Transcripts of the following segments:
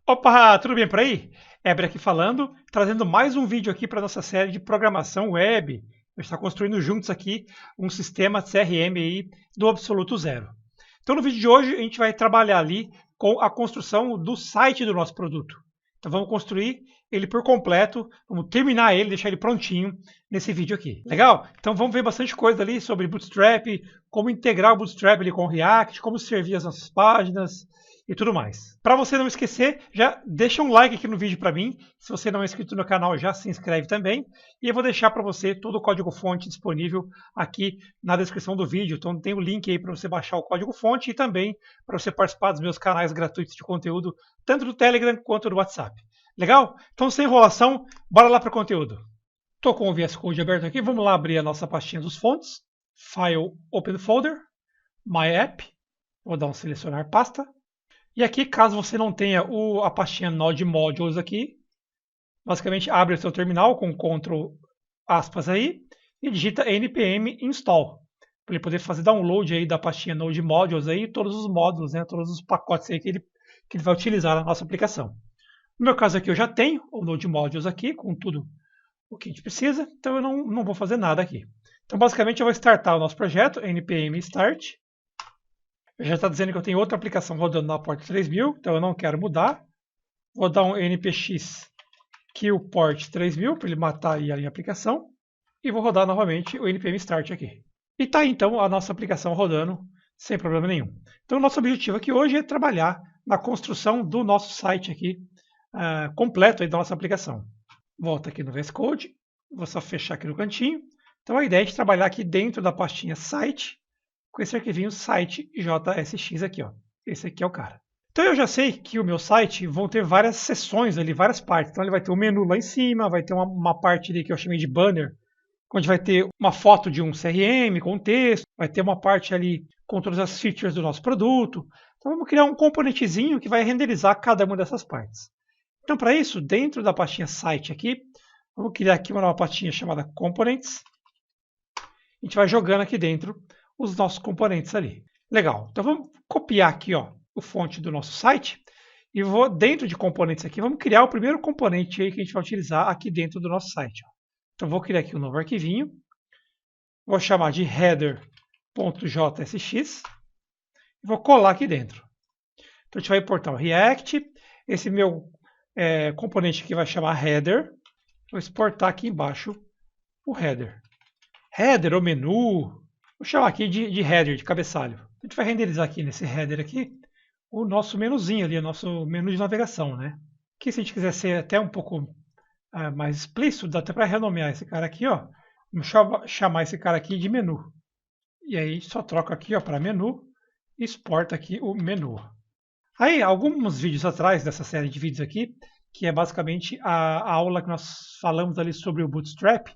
Opa, tudo bem por aí? Eber aqui falando, trazendo mais um vídeo aqui para nossa série de programação web. A gente está construindo juntos aqui um sistema CRM aí do absoluto zero. Então no vídeo de hoje a gente vai trabalhar ali com a construção do site do nosso produto. Então vamos construir ele por completo, vamos terminar ele, deixar ele prontinho nesse vídeo aqui. Legal? Então vamos ver bastante coisa ali sobre Bootstrap, como integrar o Bootstrap ali com o React, como servir as nossas páginas e tudo mais. Para você não esquecer, já deixa um like aqui no vídeo para mim. Se você não é inscrito no canal, já se inscreve também. E eu vou deixar para você todo o código-fonte disponível aqui na descrição do vídeo. Então tem o link aí para você baixar o código-fonte e também para você participar dos meus canais gratuitos de conteúdo, tanto do Telegram quanto do WhatsApp. Legal? Então sem enrolação, bora lá para o conteúdo. Estou com o VS Code aberto aqui. Vamos lá abrir a nossa pastinha dos fontes. File, Open Folder, My App. Vou dar um selecionar pasta. E aqui, caso você não tenha a pastinha Node Modules aqui, basicamente abre o seu terminal com Ctrl aspas aí e digita npm install, para ele poder fazer download aí da pastinha Node Modules aí, todos os módulos, né, todos os pacotes aí que ele vai utilizar na nossa aplicação. No meu caso aqui eu já tenho o Node Modules aqui com tudo o que a gente precisa, então eu não vou fazer nada aqui. Então basicamente eu vou startar o nosso projeto, npm start. Já está dizendo que eu tenho outra aplicação rodando na port 3000, então eu não quero mudar. Vou dar um npx kill port 3000 para ele matar aí a minha aplicação. E vou rodar novamente o npm start aqui. E está aí então a nossa aplicação rodando sem problema nenhum. Então o nosso objetivo aqui hoje é trabalhar na construção do nosso site aqui, completo aí da nossa aplicação. Volta aqui no VS Code, vou só fechar aqui no cantinho. Então a ideia é de trabalhar aqui dentro da pastinha site, com esse arquivinho site.jsx aqui, ó. Esse aqui é o cara. Então eu já sei que o meu site vão ter várias seções ali, várias partes. Então ele vai ter um menu lá em cima, vai ter uma parte ali que eu chamei de banner, onde vai ter uma foto de um CRM com texto, vai ter uma parte ali com todas as features do nosso produto. Então vamos criar um componentezinho que vai renderizar cada uma dessas partes. Então para isso, dentro da pastinha site aqui, vamos criar aqui uma nova pastinha chamada components. A gente vai jogando aqui dentro os nossos componentes ali. Legal. Então vamos copiar aqui, ó, o fonte do nosso site e vou dentro de componentes aqui, vamos criar o primeiro componente aí que a gente vai utilizar aqui dentro do nosso site. Ó. Então vou criar aqui um novo arquivinho. Vou chamar de header.jsx e vou colar aqui dentro. Então a gente vai importar o React. Esse meu componente aqui vai chamar header. Vou exportar aqui embaixo o header. Header ou menu. Vou chamar aqui de header, de cabeçalho. A gente vai renderizar aqui nesse header aqui o nosso menuzinho ali, o nosso menu de navegação, né? Que se a gente quiser ser até um pouco mais explícito, dá até para renomear esse cara aqui, ó. Vamos chamar esse cara aqui de menu. E aí só troca aqui, ó, para menu e exporta aqui o menu. Aí, alguns vídeos atrás dessa série de vídeos aqui, que é basicamente a aula que nós falamos ali sobre o Bootstrap,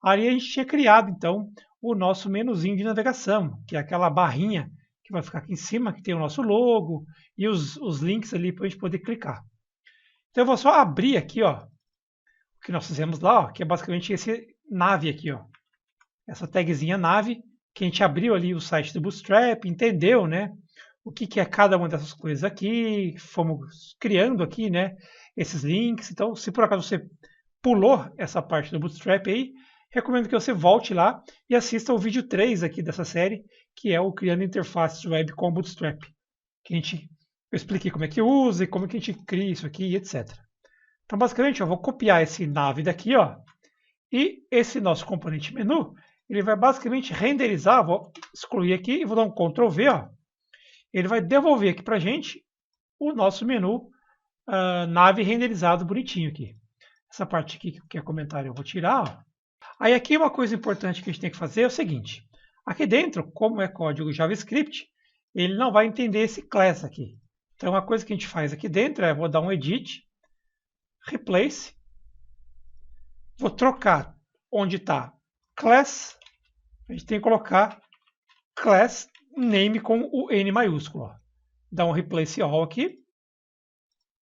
ali a gente tinha criado, então, o nosso menuzinho de navegação, que é aquela barrinha que vai ficar aqui em cima, que tem o nosso logo e os links ali para a gente poder clicar. Então eu vou só abrir aqui, ó, o que nós fizemos lá, ó, que é basicamente esse nave aqui, ó, essa tagzinha nave, que a gente abriu ali o site do Bootstrap, entendeu, né, o que é cada uma dessas coisas aqui, fomos criando aqui, né, esses links. Então, se por acaso você pulou essa parte do Bootstrap aí, recomendo que você volte lá e assista o vídeo 3 aqui dessa série, que é o Criando Interfaces Web com Bootstrap. Que eu expliquei como é que usa e como é que a gente cria isso aqui, etc. Então, basicamente, eu vou copiar esse nave daqui, ó, e esse nosso componente menu, ele vai basicamente renderizar, vou excluir aqui e vou dar um Ctrl V, ó. Ele vai devolver aqui para a gente o nosso menu nave renderizado bonitinho aqui. Essa parte aqui que é comentário eu vou tirar, ó. Aí aqui uma coisa importante que a gente tem que fazer é o seguinte. Aqui dentro, como é código JavaScript, ele não vai entender esse class aqui. Então uma coisa que a gente faz aqui dentro é, vou dar um edit, replace, vou trocar onde está class, a gente tem que colocar class name com o N maiúsculo. Ó. Dá um replace all aqui,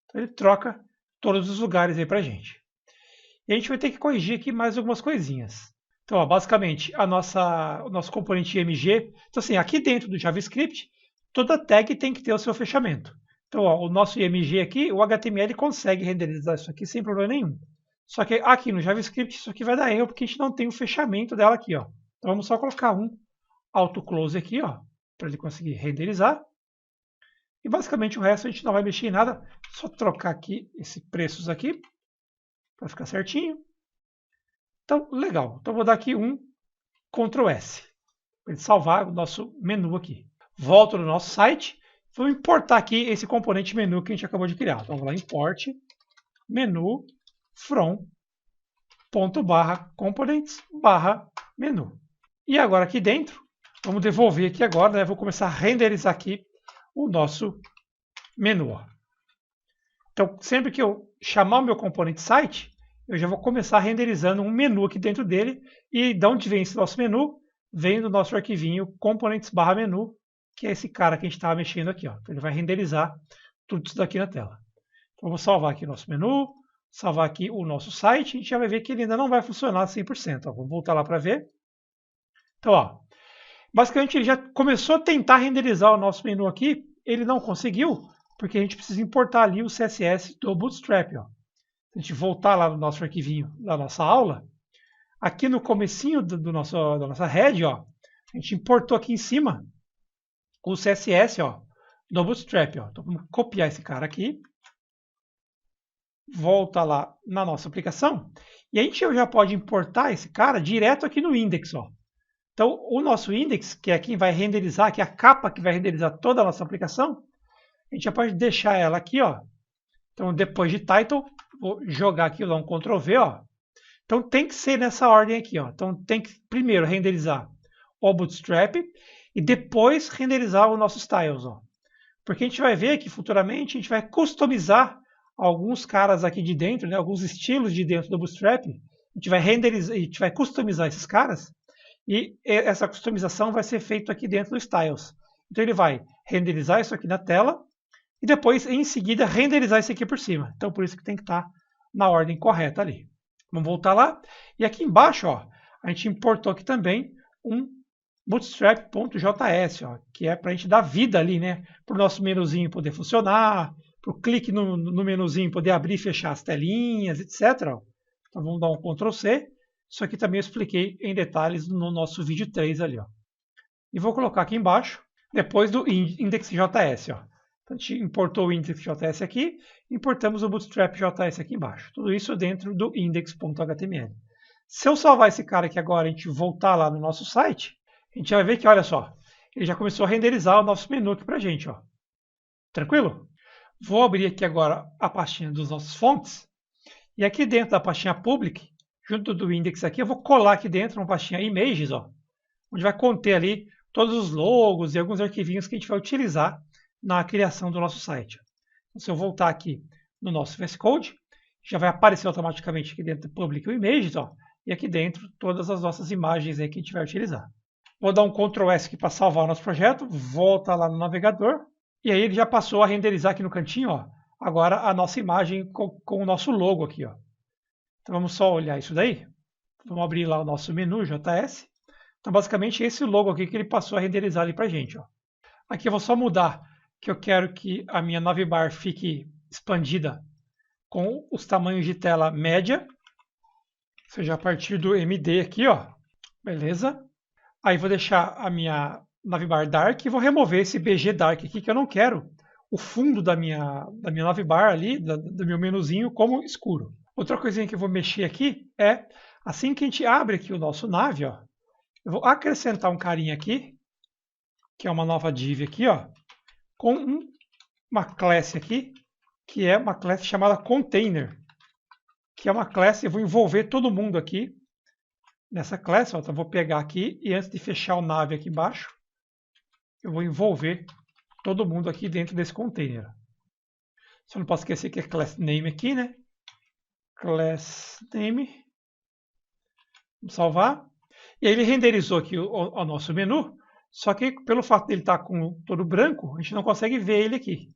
então ele troca todos os lugares aí para a gente. E a gente vai ter que corrigir aqui mais algumas coisinhas. Então, ó, basicamente, o nosso componente IMG. Então, assim, aqui dentro do JavaScript, toda tag tem que ter o seu fechamento. Então, ó, o nosso IMG aqui, o HTML consegue renderizar isso aqui sem problema nenhum. Só que aqui no JavaScript isso aqui vai dar erro porque a gente não tem o fechamento dela aqui, ó. Então vamos só colocar um auto close aqui, ó, para ele conseguir renderizar. E basicamente o resto a gente não vai mexer em nada, só trocar aqui esse preços aqui para ficar certinho. Então, legal. Então vou dar aqui um Ctrl S para ele salvar o nosso menu aqui. Volto no nosso site. Vou importar aqui esse componente menu que a gente acabou de criar. Então, vamos lá, import menu from ./components /menu. E agora aqui dentro, vamos devolver aqui agora, né? Vou começar a renderizar aqui o nosso menu. Ó. Então, sempre que eu chamar o meu componente site, eu já vou começar renderizando um menu aqui dentro dele. E de onde vem esse nosso menu? Vem do nosso arquivinho components/menu, que é esse cara que a gente estava mexendo aqui. Ó. Então, ele vai renderizar tudo isso daqui na tela. Então, vou salvar aqui o nosso menu, salvar aqui o nosso site. A gente já vai ver que ele ainda não vai funcionar 100%. Ó. Vamos voltar lá para ver. Então, ó, basicamente ele já começou a tentar renderizar o nosso menu aqui. Ele não conseguiu, porque a gente precisa importar ali o CSS do Bootstrap. Ó. Se a gente voltar lá no nosso arquivinho da nossa aula, aqui no comecinho da nossa head, ó, a gente importou aqui em cima o CSS ó, do Bootstrap. Ó. Então vamos copiar esse cara aqui, volta lá na nossa aplicação, e a gente já pode importar esse cara direto aqui no index. Ó. Então o nosso index, que é quem vai renderizar, que é a capa que vai renderizar toda a nossa aplicação, a gente já pode deixar ela aqui. Ó. Então depois de title, vou jogar aqui, vou dar um Ctrl V. Ó. Então tem que ser nessa ordem aqui. Ó. Então tem que primeiro renderizar o Bootstrap e depois renderizar o nosso styles. Ó. Porque a gente vai ver que futuramente a gente vai customizar alguns caras aqui de dentro, né, alguns estilos de dentro do Bootstrap. A gente vai renderizar, a gente vai customizar esses caras e essa customização vai ser feita aqui dentro do styles. Então ele vai renderizar isso aqui na tela e depois em seguida renderizar isso aqui por cima. Então por isso que tem que estar na ordem correta ali. Vamos voltar lá. E aqui embaixo, ó, a gente importou aqui também um bootstrap.js, ó, que é para a gente dar vida ali, né, para o nosso menuzinho poder funcionar, para o clique no menuzinho poder abrir e fechar as telinhas, etc. Ó. Então vamos dar um Ctrl C. Isso aqui também eu expliquei em detalhes no nosso vídeo 3 ali. Ó. E vou colocar aqui embaixo, depois do index.js. Ó. Então, a gente importou o index.js aqui, importamos o bootstrap.js aqui embaixo. Tudo isso dentro do index.html. Se eu salvar esse cara aqui agora e a gente voltar lá no nosso site, a gente vai ver que, olha só, ele já começou a renderizar o nosso menu aqui para a gente. Ó. Tranquilo? Vou abrir aqui agora a pastinha dos nossos fontes. E aqui dentro da pastinha public, junto do index aqui, eu vou colar aqui dentro uma pastinha images, ó, onde vai conter ali todos os logos e alguns arquivinhos que a gente vai utilizar na criação do nosso site. Então, se eu voltar aqui no nosso VS Code, já vai aparecer automaticamente aqui dentro do public o images, ó, e aqui dentro todas as nossas imagens aí que a gente vai utilizar. Vou dar um Ctrl S aqui para salvar o nosso projeto, volta lá no navegador, e aí ele já passou a renderizar aqui no cantinho, ó, agora a nossa imagem com o nosso logo aqui. Ó. Então vamos só olhar isso daí. Vamos abrir lá o nosso menu JS. Então basicamente esse logo aqui que ele passou a renderizar ali para a gente. Ó. Aqui eu vou só mudar que eu quero que a minha navbar fique expandida com os tamanhos de tela média, ou seja, a partir do MD aqui, ó. Beleza? Aí vou deixar a minha navbar dark e vou remover esse BG dark aqui, que eu não quero o fundo da minha navbar ali, do meu menuzinho, como escuro. Outra coisinha que eu vou mexer aqui é, assim que a gente abre aqui o nosso nav, ó, eu vou acrescentar um carinha aqui, que é uma nova div aqui, ó, com uma class aqui, que é uma class chamada container, que é uma class, eu vou envolver todo mundo aqui nessa class. Ó, então eu vou pegar aqui e antes de fechar o nav aqui embaixo, eu vou envolver todo mundo aqui dentro desse container. Só não posso esquecer que é class name aqui, né? Class name. Vamos salvar. E aí ele renderizou aqui o nosso menu, só que pelo fato dele estar com todo branco, a gente não consegue ver ele aqui.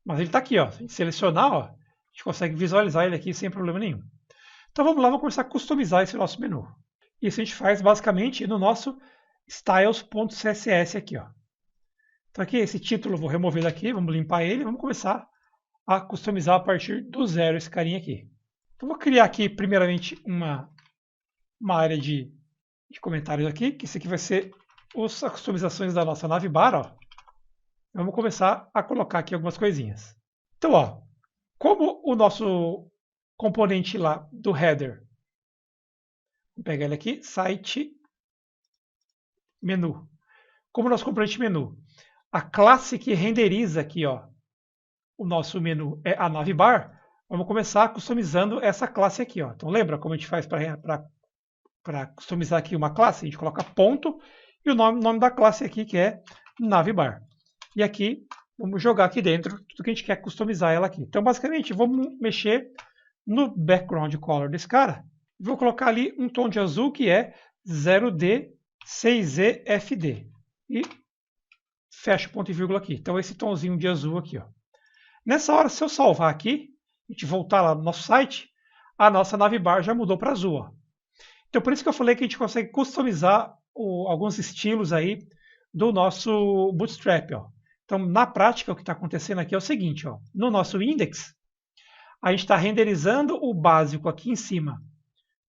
Mas ele está aqui, ó. Se a gente selecionar, ó, a gente consegue visualizar ele aqui sem problema nenhum. Então vamos lá, vamos começar a customizar esse nosso menu. Isso a gente faz basicamente no nosso styles.css aqui. Ó. Então aqui esse título eu vou remover daqui, vamos limpar ele, vamos começar a customizar a partir do zero esse carinha aqui. Então vou criar aqui primeiramente uma área de comentários aqui, que isso aqui vai ser as customizações da nossa navbar, ó. Vamos começar a colocar aqui algumas coisinhas. Então, ó, como o nosso componente lá do header, vou pegar ele aqui, site, menu. Como o nosso componente menu, a classe que renderiza aqui, ó, o nosso menu é a navbar, vamos começar customizando essa classe aqui, ó. Então lembra como a gente faz para customizar aqui uma classe? A gente coloca ponto e o nome da classe aqui que é navbar. E aqui vamos jogar aqui dentro tudo que a gente quer customizar ela aqui. Então basicamente vamos mexer no background color desse cara. Vou colocar ali um tom de azul que é 0D6EFD. E fecho ponto e vírgula aqui. Então esse tomzinho de azul aqui, ó. Nessa hora, se eu salvar aqui, a gente voltar lá no nosso site, a nossa navbar já mudou para azul, ó. Então por isso que eu falei que a gente consegue customizar alguns estilos aí do nosso Bootstrap, ó. Então na prática o que está acontecendo aqui é o seguinte, ó. No nosso index, a gente está renderizando o básico aqui em cima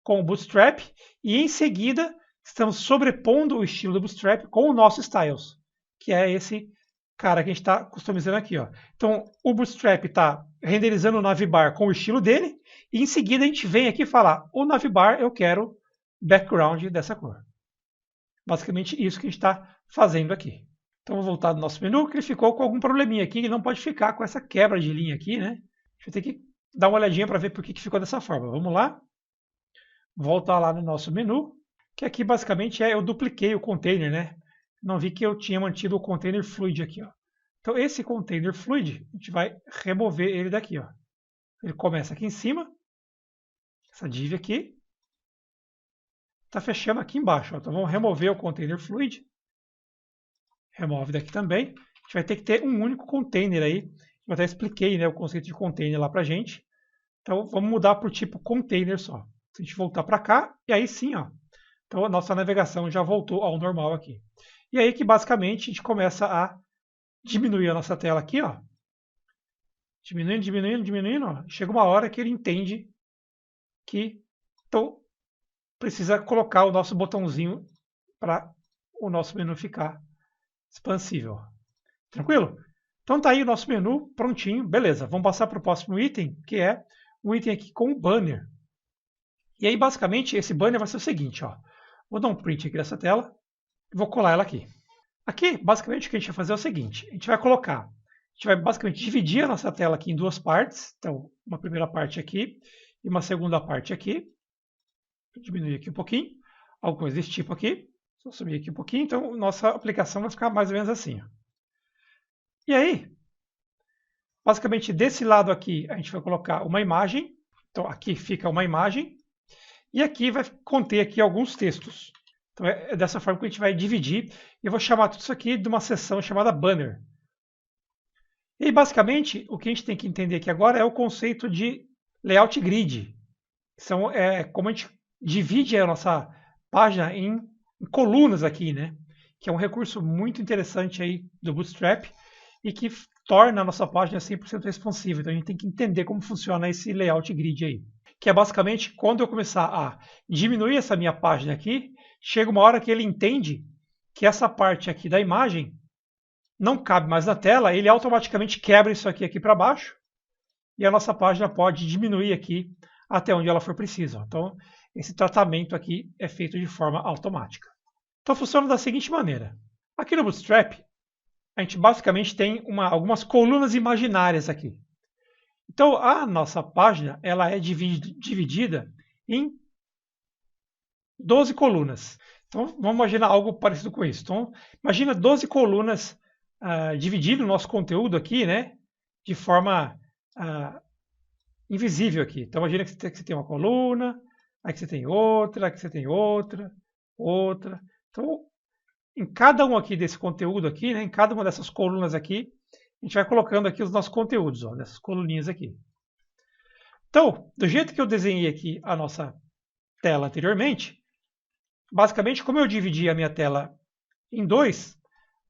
com o Bootstrap e em seguida estamos sobrepondo o estilo do Bootstrap com o nosso styles, que é esse cara que a gente está customizando aqui, ó. Então o Bootstrap está renderizando o navbar com o estilo dele e em seguida a gente vem aqui falar, o navbar eu quero background dessa cor. Basicamente isso que a gente está fazendo aqui. Então vou voltar no nosso menu, que ele ficou com algum probleminha aqui, que não pode ficar com essa quebra de linha aqui, né? Deixa eu ter que dar uma olhadinha para ver por que ficou dessa forma. Vamos lá. Voltar lá no nosso menu, que aqui basicamente eu dupliquei o container, né? Não vi que eu tinha mantido o container fluid aqui, ó. Então esse container fluid, a gente vai remover ele daqui, ó. Ele começa aqui em cima, essa div aqui, está fechando aqui embaixo, ó. Então vamos remover o container fluid, remove daqui também. A gente vai ter que ter um único container aí. Eu até expliquei, né, o conceito de container lá pra gente. Então vamos mudar para o tipo container só. Se a gente voltar para cá, e aí sim, ó. Então a nossa navegação já voltou ao normal aqui. E aí que basicamente a gente começa a diminuir a nossa tela aqui, ó. Diminuindo, diminuindo, diminuindo, ó. Chega uma hora que ele entende que então, precisa colocar o nosso botãozinho para o nosso menu ficar expansível. Tranquilo? Então tá aí o nosso menu prontinho. Beleza, vamos passar para o próximo item, que é um item aqui com o banner. E aí basicamente esse banner vai ser o seguinte, ó. Vou dar um print aqui dessa tela e vou colar ela aqui. Aqui, basicamente o que a gente vai fazer é o seguinte, a gente vai basicamente dividir a nossa tela aqui em duas partes. Então, uma primeira parte aqui e uma segunda parte aqui. Vou diminuir aqui um pouquinho, alguma coisa desse tipo aqui. Só subir aqui um pouquinho, então nossa aplicação vai ficar mais ou menos assim, ó. E aí, basicamente desse lado aqui a gente vai colocar uma imagem. Então aqui fica uma imagem e aqui vai conter aqui alguns textos. Então é dessa forma que a gente vai dividir. E eu vou chamar tudo isso aqui de uma seção chamada banner. E aí, basicamente o que a gente tem que entender aqui agora é o conceito de layout grid. São como a gente divide a nossa página em colunas aqui, né? Que é um recurso muito interessante aí do Bootstrap e que torna a nossa página 100% responsiva. Então a gente tem que entender como funciona esse layout grid aí. Que é basicamente quando eu começar a diminuir essa minha página aqui, chega uma hora que ele entende que essa parte aqui da imagem não cabe mais na tela, ele automaticamente quebra isso aqui para baixo e a nossa página pode diminuir aqui até onde ela for precisa. Então esse tratamento aqui é feito de forma automática. Então funciona da seguinte maneira. Aqui no Bootstrap, a gente basicamente tem algumas colunas imaginárias aqui. Então a nossa página ela é dividida em 12 colunas. Então vamos imaginar algo parecido com isso. Então imagina 12 colunas dividindo o nosso conteúdo aqui, né, de forma invisível aqui. Então imagina que você tem uma coluna, aqui você tem outra, aqui você tem outra, outra. Então, em cada um aqui desse conteúdo aqui, né, em cada uma dessas colunas aqui, a gente vai colocando aqui os nossos conteúdos, ó, nessas coluninhas aqui. Então, do jeito que eu desenhei aqui a nossa tela anteriormente, basicamente, como eu dividi a minha tela em dois,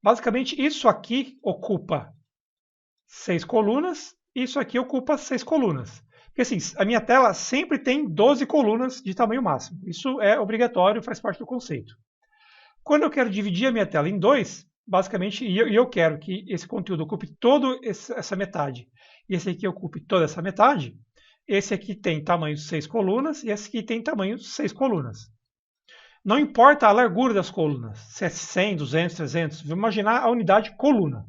Basicamente, isso aqui ocupa 6 colunas, isso aqui ocupa 6 colunas. Porque assim, a minha tela sempre tem 12 colunas de tamanho máximo. Isso é obrigatório, faz parte do conceito. Quando eu quero dividir a minha tela em dois, basicamente, e eu quero que esse conteúdo ocupe toda essa metade, e esse aqui ocupe toda essa metade, esse aqui tem tamanho 6 colunas, e esse aqui tem tamanho 6 colunas. Não importa a largura das colunas, se é 100, 200, 300, vamos imaginar a unidade coluna.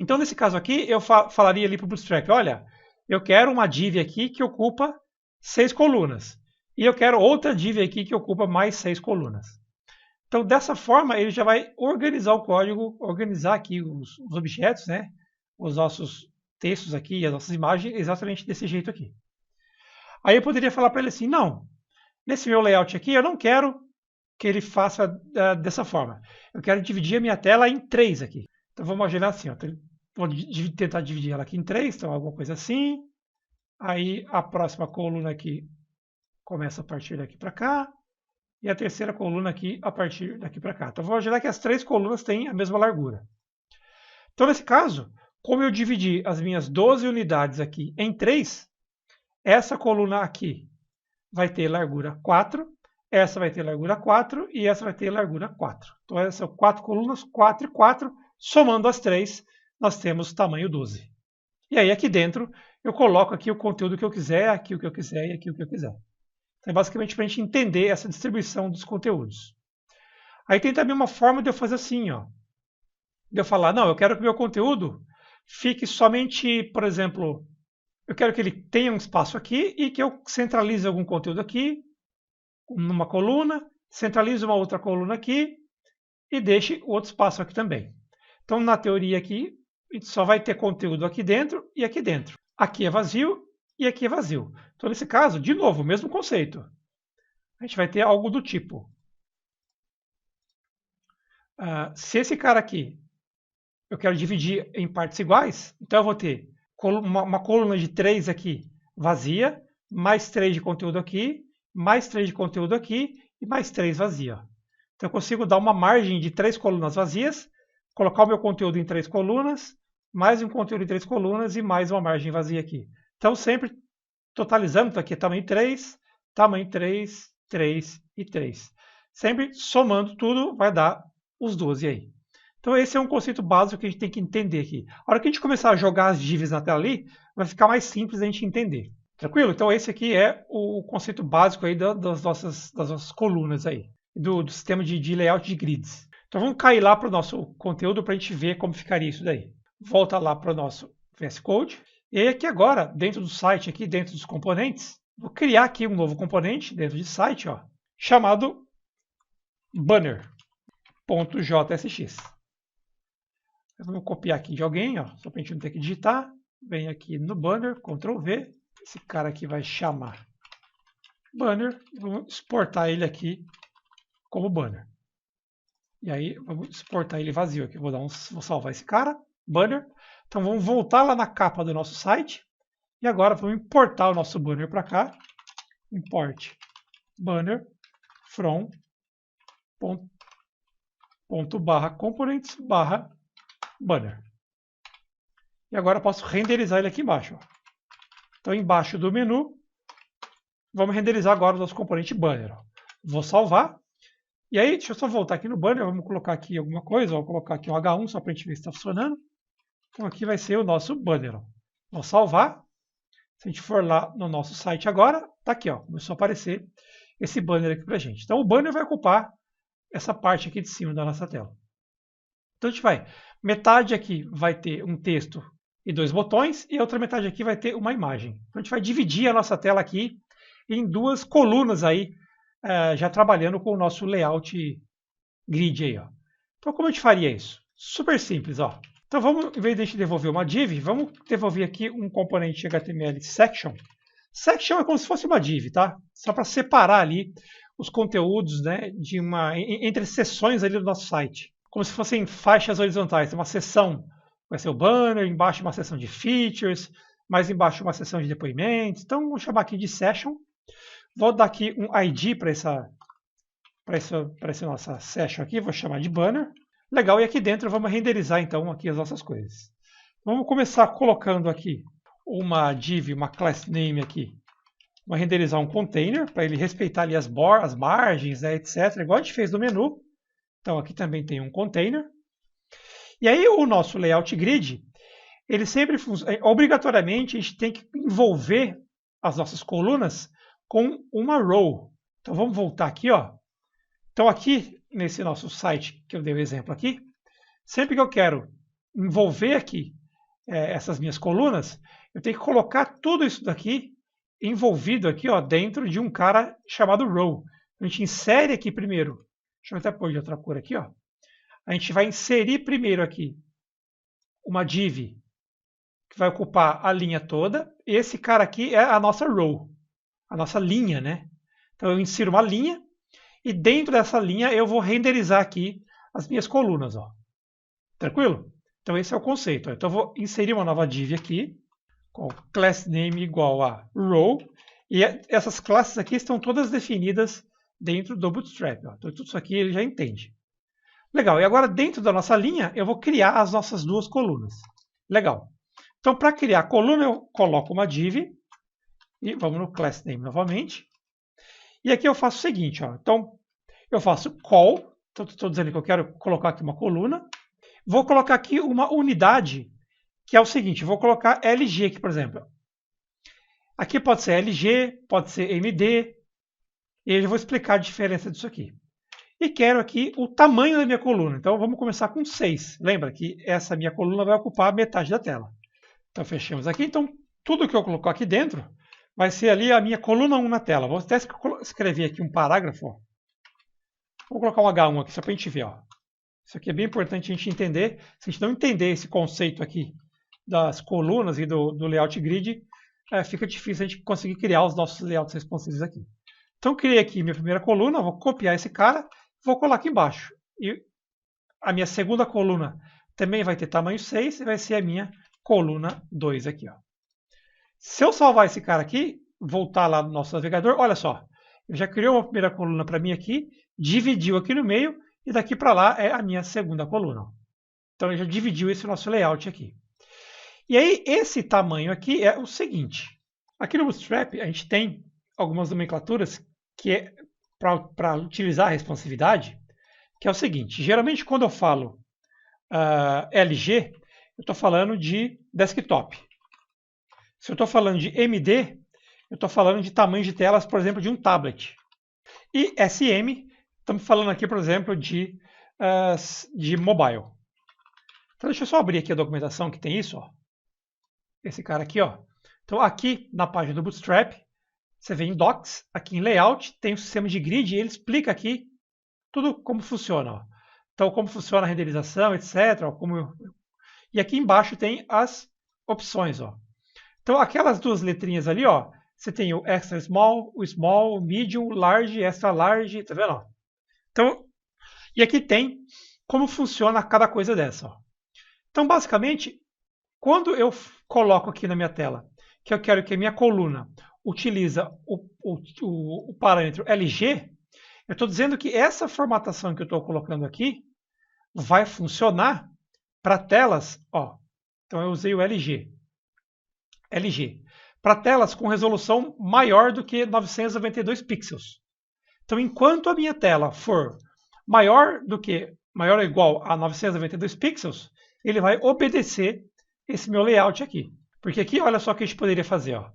Então, nesse caso aqui, eu falaria ali para o Bootstrap, olha, eu quero uma div aqui que ocupa 6 colunas. E eu quero outra div aqui que ocupa mais 6 colunas. Então, dessa forma, ele já vai organizar o código, organizar aqui os objetos, né? Os nossos textos aqui, as nossas imagens, exatamente desse jeito aqui. Aí eu poderia falar para ele assim, não, nesse meu layout aqui, eu não quero que ele faça dessa forma. Eu quero dividir a minha tela em 3 aqui. Então, vamos imaginar assim, ó, vou tentar dividir ela aqui em 3, então alguma coisa assim. Aí a próxima coluna aqui começa a partir daqui para cá. E a terceira coluna aqui a partir daqui para cá. Então, vou imaginar que as 3 colunas têm a mesma largura. Então, nesse caso, como eu dividi as minhas 12 unidades aqui em 3, essa coluna aqui vai ter largura 4, essa vai ter largura 4 e essa vai ter largura 4. Então, essas são 4 colunas, 4 e 4. Somando as 3, nós temos tamanho 12. E aí, aqui dentro, eu coloco aqui o conteúdo que eu quiser, aqui o que eu quiser e aqui o que eu quiser. Então, é basicamente para a gente entender essa distribuição dos conteúdos. Aí tem também uma forma de eu fazer assim, ó. De eu falar, não, eu quero que o meu conteúdo fique somente, por exemplo, eu quero que ele tenha um espaço aqui e que eu centralize algum conteúdo aqui, numa coluna, centralize uma outra coluna aqui e deixe o outro espaço aqui também. Então, na teoria aqui, a gente só vai ter conteúdo aqui dentro e aqui dentro. Aqui é vazio e aqui é vazio. Então, nesse caso, de novo, o mesmo conceito. A gente vai ter algo do tipo. Se esse cara aqui eu quero dividir em partes iguais, então eu vou ter uma coluna de 3 aqui vazia, mais 3 de conteúdo aqui, mais 3 de conteúdo aqui e mais 3 vazia. Então eu consigo dar uma margem de 3 colunas vazias, colocar o meu conteúdo em 3 colunas, mais um conteúdo em 3 colunas e mais uma margem vazia aqui. Então sempre totalizando, então aqui é tamanho 3, 3 e 3. Sempre somando tudo vai dar os 12 aí. Então esse é um conceito básico que a gente tem que entender aqui. A hora que a gente começar a jogar as divs na tela ali, vai ficar mais simples a gente entender. Tranquilo? Então esse aqui é o conceito básico aí das nossas colunas aí, do sistema de layout de grids. Então vamos cair lá para o nosso conteúdo para a gente ver como ficaria isso daí. Volta lá para o nosso VS Code. E aí aqui agora, dentro do site, aqui dentro dos componentes, vou criar aqui um novo componente dentro de site, ó, chamado banner.jsx. Vamos copiar aqui de alguém, ó, só para a gente não ter que digitar. Vem aqui no banner, Ctrl V. Esse cara aqui vai chamar banner. E vamos exportar ele aqui como banner. E aí vamos exportar ele vazio aqui. Vou salvar esse cara, banner. Então vamos voltar lá na capa do nosso site. E agora vamos importar o nosso banner para cá. Import banner from .components banner. E agora eu posso renderizar ele aqui embaixo. Ó. Então, embaixo do menu, vamos renderizar agora o nosso componente banner. Ó. Vou salvar. E aí, deixa eu só voltar aqui no banner. Vamos colocar aqui alguma coisa. Vou colocar aqui um H1 só para a gente ver se está funcionando. Então, aqui vai ser o nosso banner. Ó. Vou salvar. Se a gente for lá no nosso site agora, está aqui. Ó, começou a aparecer esse banner aqui para a gente. Então, o banner vai ocupar essa parte aqui de cima da nossa tela. Então a gente vai, metade aqui vai ter um texto e 2 botões, e a outra metade aqui vai ter uma imagem. Então a gente vai dividir a nossa tela aqui em 2 colunas aí, já trabalhando com o nosso layout grid aí. Ó. Então como a gente faria isso? Super simples. Ó. Então vamos, em vez de a gente devolver uma div, vamos devolver aqui um componente HTML section. Section é como se fosse uma div, tá? Só para separar ali os conteúdos, né, entre seções ali do nosso site. Como se fossem faixas horizontais. Tem uma seção, vai ser o banner, embaixo uma seção de features, mais embaixo uma seção de depoimentos. Então, vamos chamar aqui de session. Vou dar aqui um ID para essa nossa session aqui, vou chamar de banner. Legal, e aqui dentro vamos renderizar então aqui as nossas coisas. Vamos começar colocando aqui uma div, uma class name aqui. Vamos renderizar um container para ele respeitar ali as margens, né, etc. Igual a gente fez no menu. Então aqui também tem um container. E aí o nosso layout grid, ele sempre funciona. Obrigatoriamente a gente tem que envolver as nossas colunas com uma row. Então vamos voltar aqui, ó. Então aqui nesse nosso site que eu dei o exemplo aqui, sempre que eu quero envolver aqui essas minhas colunas, eu tenho que colocar tudo isso daqui envolvido aqui, ó, dentro de um cara chamado row. A gente insere aqui primeiro. Deixa eu até pôr de outra cor aqui, ó. A gente vai inserir primeiro aqui uma div que vai ocupar a linha toda. Esse cara aqui é a nossa row, a nossa linha, né? Então eu insiro uma linha e dentro dessa linha eu vou renderizar aqui as minhas colunas, ó. Tranquilo? Então esse é o conceito. Ó. Então eu vou inserir uma nova div aqui com class name igual a row e essas classes aqui estão todas definidas dentro do Bootstrap. Ó. Então tudo isso aqui ele já entende. Legal, e agora dentro da nossa linha eu vou criar as nossas duas colunas. Legal. Então para criar a coluna eu coloco uma div e vamos no class name novamente. E aqui eu faço o seguinte, ó. Então eu faço call, então estou dizendo que eu quero colocar aqui uma coluna. Vou colocar aqui uma unidade, que é o seguinte, vou colocar LG aqui, por exemplo. Aqui pode ser LG, pode ser MD, e eu vou explicar a diferença disso aqui. E quero aqui o tamanho da minha coluna. Então vamos começar com 6. Lembra que essa minha coluna vai ocupar metade da tela. Então fechamos aqui. Então tudo que eu colocar aqui dentro vai ser ali a minha coluna 1 na tela. Vou até escrever aqui um parágrafo. Ó. Vou colocar um H1 aqui só para a gente ver. Ó. Isso aqui é bem importante a gente entender. Se a gente não entender esse conceito aqui das colunas e do layout grid, fica difícil a gente conseguir criar os nossos layouts responsivos aqui. Então criei aqui minha primeira coluna, vou copiar esse cara, vou colar aqui embaixo. E a minha segunda coluna também vai ter tamanho 6 e vai ser a minha coluna 2 aqui. Ó. Se eu salvar esse cara aqui, voltar lá no nosso navegador, olha só, eu já criei uma primeira coluna para mim aqui, dividiu aqui no meio e daqui para lá é a minha segunda coluna. Então ele já dividiu esse nosso layout aqui. E aí esse tamanho aqui é o seguinte, aqui no Bootstrap a gente tem algumas nomenclaturas que é para utilizar a responsividade, que é o seguinte, geralmente quando eu falo LG, eu estou falando de desktop. Se eu estou falando de MD, eu estou falando de tamanho de telas, por exemplo, de um tablet. E SM, estamos falando aqui, por exemplo, de mobile. Então deixa eu só abrir aqui a documentação que tem isso. Ó. Esse cara aqui. Ó. Então aqui na página do Bootstrap, você vê em Docs, aqui em Layout, tem o sistema de grid e ele explica aqui tudo como funciona. Ó. Então como funciona a renderização, etc. Ó, E aqui embaixo tem as opções. Ó. Então aquelas duas letrinhas ali, ó, você tem o extra small, o small, medium, large, extra large, tá vendo? Ó? Então, e aqui tem como funciona cada coisa dessa. Ó. Então basicamente, quando eu coloco aqui na minha tela que eu quero que a minha coluna utiliza o parâmetro LG, eu estou dizendo que essa formatação que eu estou colocando aqui vai funcionar para telas, ó. Então eu usei o LG. Para telas com resolução maior do que 992 pixels. Então enquanto a minha tela for maior ou igual a 992 pixels, ele vai obedecer esse meu layout aqui. Porque aqui, olha só o que a gente poderia fazer. Ó.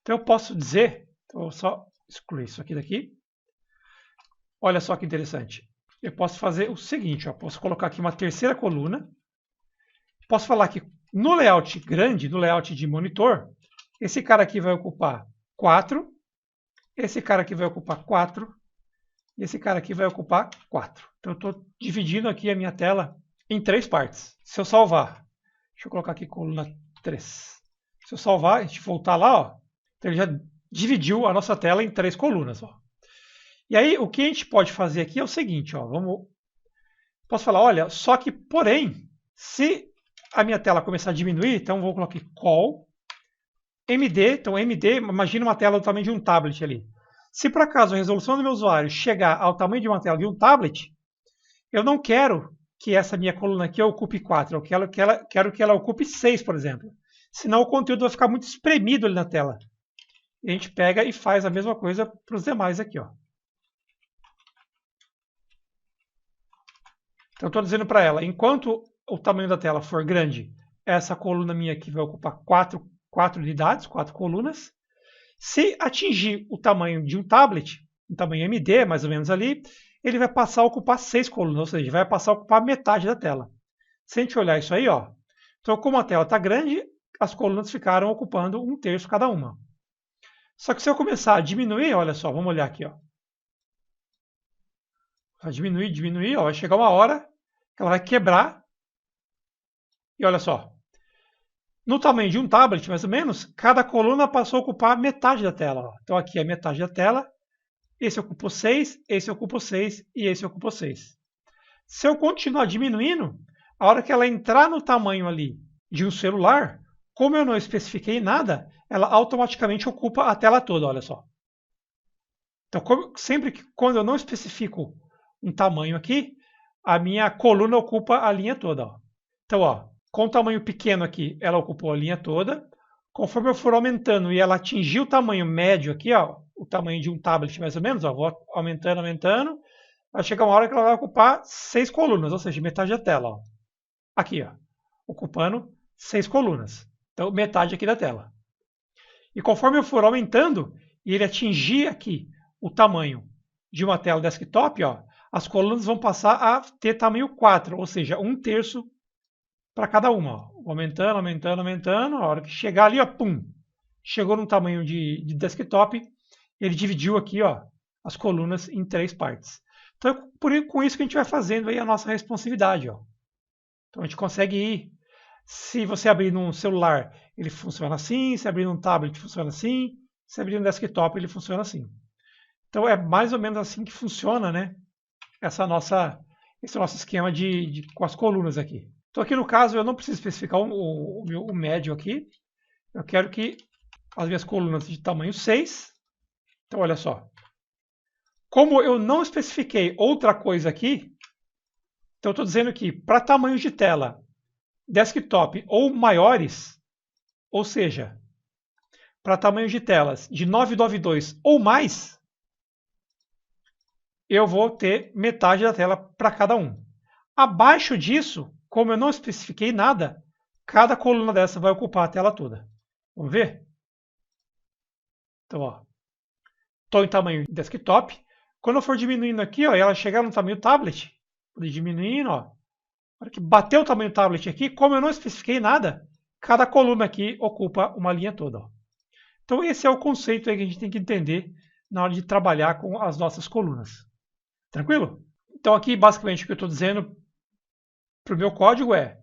Então eu posso dizer, então eu vou só excluir isso aqui daqui. Olha só que interessante. Eu posso fazer o seguinte, ó, posso colocar aqui uma terceira coluna. Posso falar que no layout grande, no layout de monitor, esse cara aqui vai ocupar 4, esse cara aqui vai ocupar 4, e esse cara aqui vai ocupar 4. Então eu estou dividindo aqui a minha tela em 3 partes. Se eu salvar, deixa eu colocar aqui coluna 3. Se eu salvar, a gente voltar lá, ó, então ele já dividiu a nossa tela em 3 colunas. Ó. E aí o que a gente pode fazer aqui é o seguinte, ó, posso falar, olha, só que porém, se a minha tela começar a diminuir, então vou colocar aqui call MD, então MD, imagina uma tela do tamanho de um tablet ali. Se por acaso a resolução do meu usuário chegar ao tamanho de uma tela de um tablet, eu não quero que essa minha coluna aqui ocupe 4. Eu quero que ela ocupe 6, por exemplo. Senão o conteúdo vai ficar muito espremido ali na tela. E a gente pega e faz a mesma coisa para os demais aqui, ó. Então, estou dizendo para ela, enquanto o tamanho da tela for grande, essa coluna minha aqui vai ocupar 4 unidades, 4 colunas. Se atingir o tamanho de um tablet, um tamanho MD, mais ou menos ali, ele vai passar a ocupar 6 colunas, ou seja, vai passar a ocupar metade da tela. Se a gente olhar isso aí, ó, então como a tela está grande, as colunas ficaram ocupando 1/3 cada uma. Só que se eu começar a diminuir, olha só, vamos olhar aqui, ó. Vai diminuir, ó, vai chegar uma hora que ela vai quebrar. E olha só, no tamanho de um tablet, mais ou menos, cada coluna passou a ocupar metade da tela. Ó. Então aqui é metade da tela, esse ocupou 6, esse ocupou 6 e esse ocupou 6. Se eu continuar diminuindo, a hora que ela entrar no tamanho ali de um celular, como eu não especifiquei nada, ela automaticamente ocupa a tela toda, olha só. Então, quando eu não especifico um tamanho aqui, a minha coluna ocupa a linha toda. Ó. Então, ó, com o tamanho pequeno aqui, ela ocupou a linha toda. Conforme eu for aumentando e ela atingir o tamanho médio aqui, ó, o tamanho de um tablet mais ou menos, ó, vou aumentando, vai chegar uma hora que ela vai ocupar 6 colunas, ou seja, metade da tela. Ó. Aqui, ó, ocupando 6 colunas. Então, metade aqui da tela. E conforme eu for aumentando e ele atingir aqui o tamanho de uma tela desktop, ó, as colunas vão passar a ter tamanho 4, ou seja, 1/3 para cada uma. Ó. Aumentando. A hora que chegar ali, ó, pum, chegou no tamanho de desktop, ele dividiu aqui, ó, as colunas em 3 partes. Então, com isso que a gente vai fazendo aí a nossa responsividade. Ó. Então, a gente consegue ir. Se você abrir num celular, ele funciona assim. Se abrir num tablet, funciona assim. Se abrir no desktop, ele funciona assim. Então, é mais ou menos assim que funciona, né? Esse nosso esquema com as colunas aqui. Então, aqui no caso, eu não preciso especificar o médio aqui. Eu quero que as minhas colunas de tamanho 6. Então, olha só. Como eu não especifiquei outra coisa aqui, então eu estou dizendo que para tamanhos de tela desktop ou maiores, ou seja, para tamanhos de telas de 992 ou mais, eu vou ter metade da tela para cada um. Abaixo disso, como eu não especifiquei nada, cada coluna dessa vai ocupar a tela toda. Vamos ver? Então, ó, estou em tamanho desktop. Quando eu for diminuindo aqui, ó, e ela chegar no tamanho tablet, vou diminuindo, ó. Na hora que bater o tamanho tablet aqui, como eu não especifiquei nada, cada coluna aqui ocupa uma linha toda. Ó. Então esse é o conceito aí que a gente tem que entender na hora de trabalhar com as nossas colunas. Tranquilo? Então aqui basicamente o que eu estou dizendo para o meu código é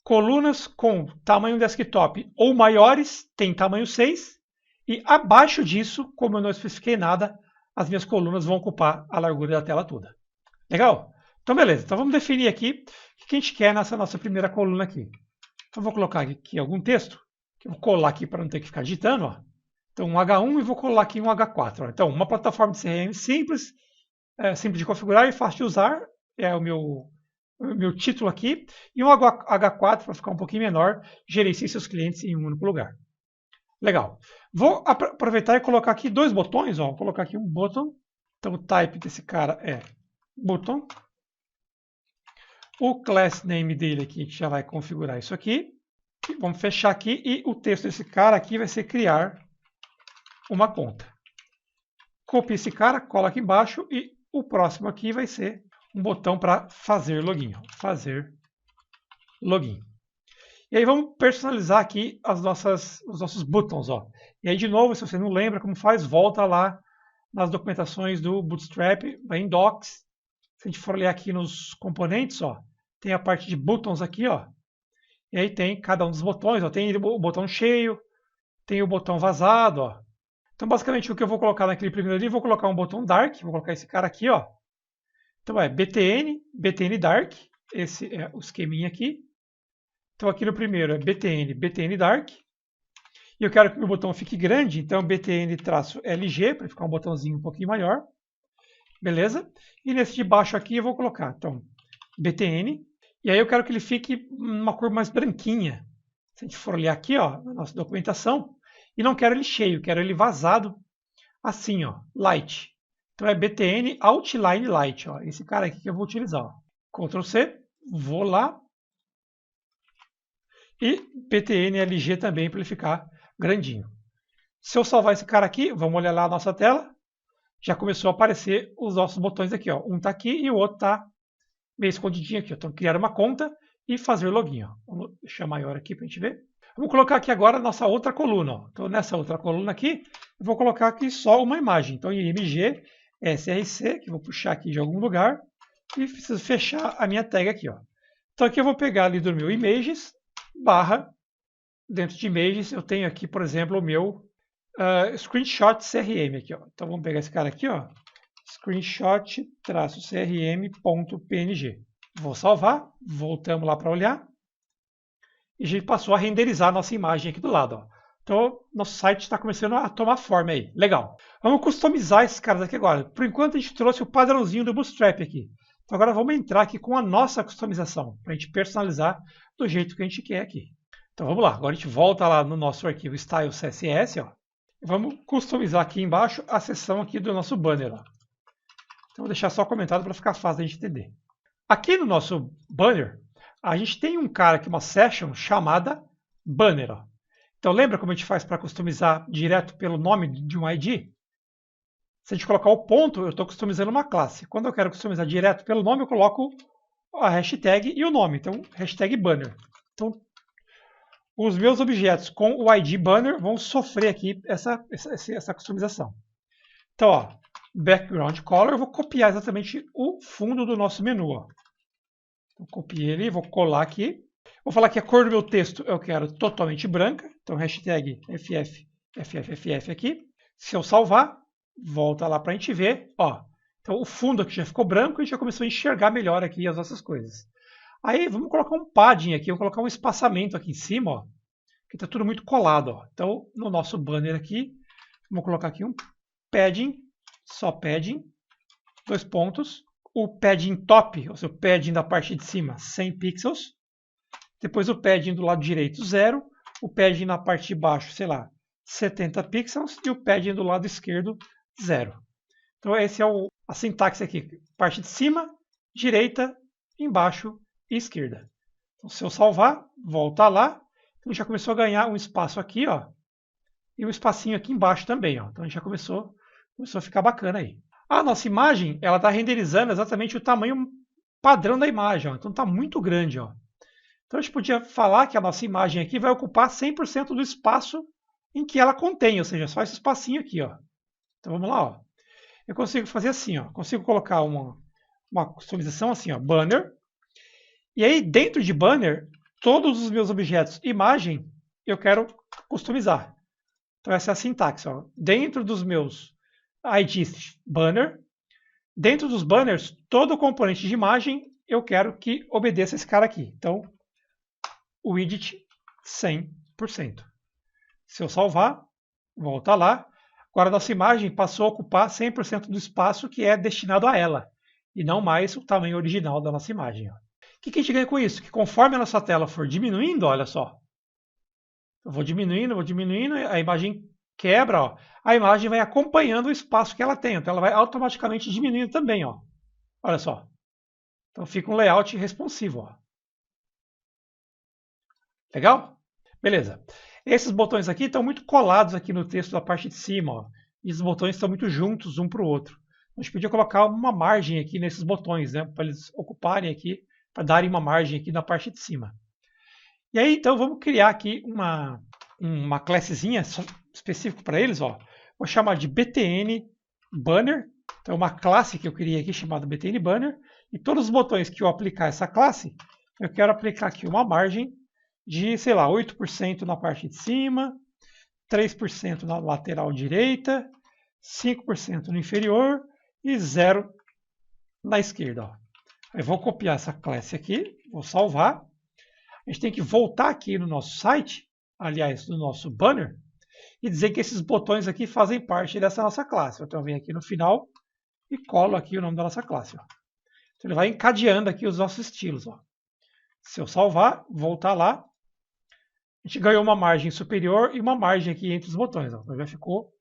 colunas com tamanho desktop ou maiores tem tamanho 6 e abaixo disso, como eu não especifiquei nada, as minhas colunas vão ocupar a largura da tela toda. Legal? Então, beleza. Então, vamos definir aqui o que a gente quer nessa nossa primeira coluna aqui. Então, vou colocar aqui algum texto, que eu vou colar aqui para não ter que ficar digitando. Ó. Então, um H1 e vou colar aqui um H4. Ó. Então, uma plataforma de CRM simples, simples de configurar e fácil de usar. É o meu título aqui. E um H4 para ficar um pouquinho menor, gerencie seus clientes em um único lugar. Legal. Vou aproveitar e colocar aqui 2 botões. Ó. Vou colocar aqui um button. Então, o type desse cara é button. O class name dele aqui, a gente já vai configurar isso aqui. E vamos fechar aqui e o texto desse cara aqui vai ser criar uma conta. Copia esse cara, cola aqui embaixo e o próximo aqui vai ser um botão para fazer login. Fazer login. E aí vamos personalizar aqui os nossos buttons. Ó. E aí de novo, se você não lembra como faz, volta lá nas documentações do Bootstrap, vai em Docs. Se a gente for olhar aqui nos componentes, ó, tem a parte de buttons aqui, ó. E aí tem cada um dos botões, ó. Tem o botão cheio, tem o botão vazado, ó. Então, basicamente, o que eu vou colocar naquele primeiro ali, vou colocar um botão dark, vou colocar esse cara aqui, ó. Então, é BTN dark, esse é o esqueminha aqui. Então, aqui no primeiro é BTN dark. E eu quero que o meu botão fique grande, então BTN-LG, para ficar um botãozinho um pouquinho maior. Beleza? E nesse de baixo aqui eu vou colocar, então, BTN, e aí eu quero que ele fique uma cor mais branquinha. Se a gente for olhar aqui, ó, na nossa documentação, e não quero ele cheio, quero ele vazado assim, ó, light. Então é BTN Outline Light, ó, esse cara aqui que eu vou utilizar. Ó. Ctrl C, vou lá, e BTN LG também para ele ficar grandinho. Se eu salvar esse cara aqui, vamos olhar lá a nossa tela, já começou a aparecer os nossos botões aqui. Ó. Um está aqui e o outro está meio escondidinho aqui. Ó. Então, criar uma conta e fazer login. Ó. Vamos deixar maior aqui para a gente ver. Vamos colocar aqui agora a nossa outra coluna. Ó. Então, nessa outra coluna aqui, eu vou colocar aqui só uma imagem. Então, IMG, SRC, que eu vou puxar aqui de algum lugar, e preciso fechar a minha tag aqui. Ó. Então, aqui eu vou pegar ali do meu Images, barra, dentro de Images, eu tenho aqui, por exemplo, o meu Screenshot CRM aqui, ó. Então vamos pegar esse cara aqui, ó, screenshot-crm.png. Vou salvar, voltamos lá para olhar e a gente passou a renderizar a nossa imagem aqui do lado, ó. Então nosso site está começando a tomar forma aí, legal. Vamos customizar esses caras aqui agora. Por enquanto a gente trouxe o padrãozinho do Bootstrap aqui. Então agora vamos entrar aqui com a nossa customização para a gente personalizar do jeito que a gente quer aqui. Então vamos lá, agora a gente volta lá no nosso arquivo Style CSS, ó. Vamos customizar aqui embaixo a seção aqui do nosso banner. Ó. Então vou deixar só comentado para ficar fácil de a gente entender. Aqui no nosso banner, a gente tem um cara aqui, uma session chamada banner. Ó. Então lembra como a gente faz para customizar direto pelo nome de um ID? Se a gente colocar o ponto, eu estou customizando uma classe. Quando eu quero customizar direto pelo nome, eu coloco a hashtag e o nome. Então, hashtag banner. Então, os meus objetos com o ID banner vão sofrer aqui essa customização. Então, ó, background color, eu vou copiar exatamente o fundo do nosso menu. Ó. Então, copiei ele, vou colar aqui. Vou falar que a cor do meu texto eu quero totalmente branca. Então, hashtag FFFF aqui. Se eu salvar, volta lá para a gente ver. Ó, então, o fundo aqui já ficou branco e já começou a enxergar melhor aqui as nossas coisas. Aí vamos colocar um padding aqui, vamos colocar um espaçamento aqui em cima, ó, que está tudo muito colado. Ó. Então, no nosso banner aqui, vamos colocar aqui um padding, só padding, 2 pontos. O padding top, ou seja, o padding da parte de cima, 100 pixels. Depois o padding do lado direito, 0. O padding na parte de baixo, sei lá, 70 pixels. E o padding do lado esquerdo, 0. Então, esse é a sintaxe aqui. Parte de cima, direita, embaixo e esquerda. Então, se eu salvar, volta lá. Então, já começou a ganhar um espaço aqui, ó, e um espacinho aqui embaixo também. Ó. Então, a gente já começou a ficar bacana aí. A nossa imagem, ela está renderizando exatamente o tamanho padrão da imagem. Ó. Então, está muito grande. Ó. Então, a gente podia falar que a nossa imagem aqui vai ocupar 100% do espaço em que ela contém, ou seja, só esse espacinho aqui. Ó. Então, vamos lá. Ó. Eu consigo fazer assim. Ó. Consigo colocar uma customização assim, ó, banner. E aí, dentro de banner, todos os meus objetos imagem eu quero customizar. Então, essa é a sintaxe. Ó. Dentro dos meus IDs banner, dentro dos banners, todo componente de imagem eu quero que obedeça esse cara aqui. Então, o widget 100%. Se eu salvar, volta lá. Agora, a nossa imagem passou a ocupar 100% do espaço que é destinado a ela, e não mais o tamanho original da nossa imagem. Ó. O que a gente ganha com isso? Que conforme a nossa tela for diminuindo, olha só, eu vou diminuindo, a imagem quebra, ó, a imagem vai acompanhando o espaço que ela tem, então ela vai automaticamente diminuindo também, ó. Olha só. Então fica um layout responsivo. Ó. Legal? Beleza. Esses botões aqui estão muito colados aqui no texto da parte de cima, ó, e os botões estão muito juntos um para o outro. A gente podia colocar uma margem aqui nesses botões, né, para eles ocuparem aqui, para darem uma margem aqui na parte de cima. E aí, então, vamos criar aqui uma classezinha específica para eles. Ó. Vou chamar de BTN Banner. Então, uma classe que eu criei aqui chamada BTN Banner. E todos os botões que eu aplicar essa classe, eu quero aplicar aqui uma margem de, sei lá, 8% na parte de cima, 3% na lateral direita, 5% no inferior e 0% na esquerda. Ó. Eu vou copiar essa classe aqui, vou salvar. A gente tem que voltar aqui no nosso site, aliás, no nosso banner, e dizer que esses botões aqui fazem parte dessa nossa classe. Então eu venho aqui no final e colo aqui o nome da nossa classe. Ó. Então, ele vai encadeando aqui os nossos estilos. Ó. Se eu salvar, voltar lá, a gente ganhou uma margem superior e uma margem aqui entre os botões. Ó. Então já ficou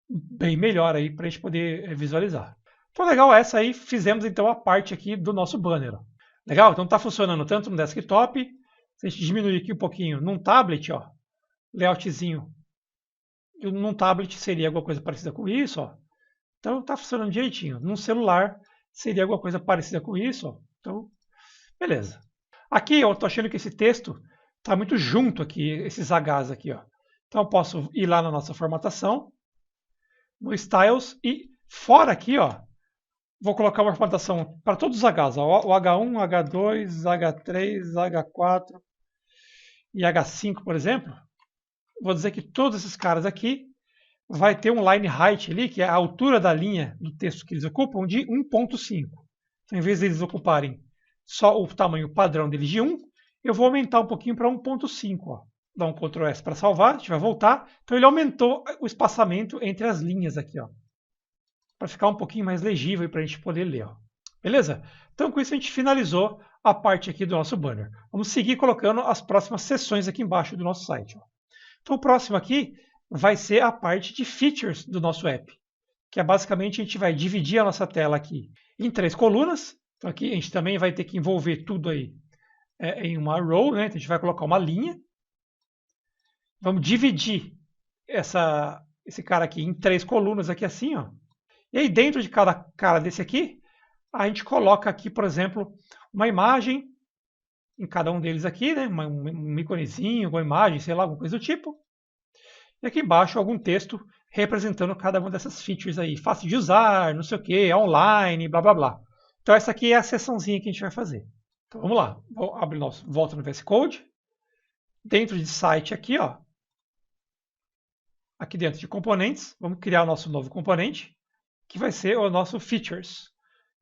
bem melhor aí para a gente poder visualizar. Então legal, essa aí fizemos então a parte aqui do nosso banner. Ó. Legal? Então está funcionando tanto no desktop, se a gente diminuir aqui um pouquinho num tablet, ó, layoutzinho, num tablet seria alguma coisa parecida com isso. Ó. Então está funcionando direitinho. Num celular seria alguma coisa parecida com isso. Ó. Então, beleza. Aqui eu estou achando que esse texto está muito junto aqui, esses Hs aqui. Ó. Então eu posso ir lá na nossa formatação, no Styles e fora aqui, ó, vou colocar uma formatação para todos os Hs. Ó, o H1, H2, H3, H4 e H5, por exemplo. Vou dizer que todos esses caras aqui vai ter um line height ali, que é a altura da linha do texto que eles ocupam, de 1.5. Então, em vez de eles ocuparem só o tamanho padrão deles de 1, eu vou aumentar um pouquinho para 1.5. Dá um Ctrl S para salvar, a gente vai voltar. Então, ele aumentou o espaçamento entre as linhas aqui, ó, para ficar um pouquinho mais legível para a gente poder ler. Ó. Beleza? Então, com isso, a gente finalizou a parte aqui do nosso banner. Vamos seguir colocando as próximas seções aqui embaixo do nosso site. Ó. Então, o próximo aqui vai ser a parte de features do nosso app, que é basicamente a gente vai dividir a nossa tela aqui em 3 colunas. Então, aqui a gente também vai ter que envolver tudo aí em uma row, né? Então, a gente vai colocar uma linha. Vamos dividir esse cara aqui em 3 colunas aqui assim, ó. E aí dentro de cada cara desse aqui, a gente coloca aqui, por exemplo, uma imagem em cada um deles aqui, né? Um íconezinho, uma imagem, sei lá, alguma coisa do tipo. E aqui embaixo algum texto representando cada uma dessas features aí. Fácil de usar, não sei o que, online, blá blá blá. Então essa aqui é a seçãozinha que a gente vai fazer. Então vamos lá. Vou abrir volta no VS Code. Dentro de site aqui, ó. Aqui dentro de componentes, vamos criar o nosso novo componente, que vai ser o nosso features.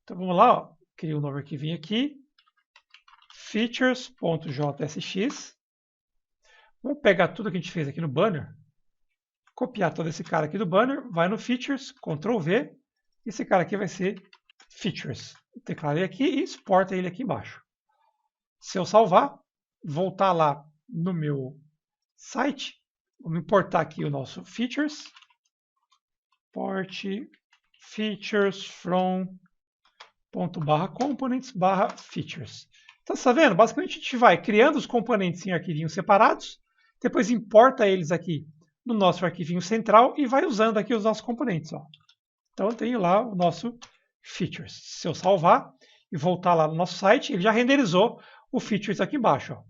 Então vamos lá, ó. Cria um novo arquivinho aqui. Features.jsx. Vamos pegar tudo que a gente fez aqui no banner. Copiar todo esse cara aqui do banner, vai no Features, Ctrl V, esse cara aqui vai ser Features. Declarei aqui e exporta ele aqui embaixo. Se eu salvar, voltar lá no meu site, vamos importar aqui o nosso Features, import features from .components/features. Então, você está vendo? Basicamente a gente vai criando os componentes em arquivinhos separados, depois importa eles aqui no nosso arquivinho central e vai usando aqui os nossos componentes. Ó. Então eu tenho lá o nosso features. Se eu salvar e voltar lá no nosso site, ele já renderizou o features aqui embaixo. Ó.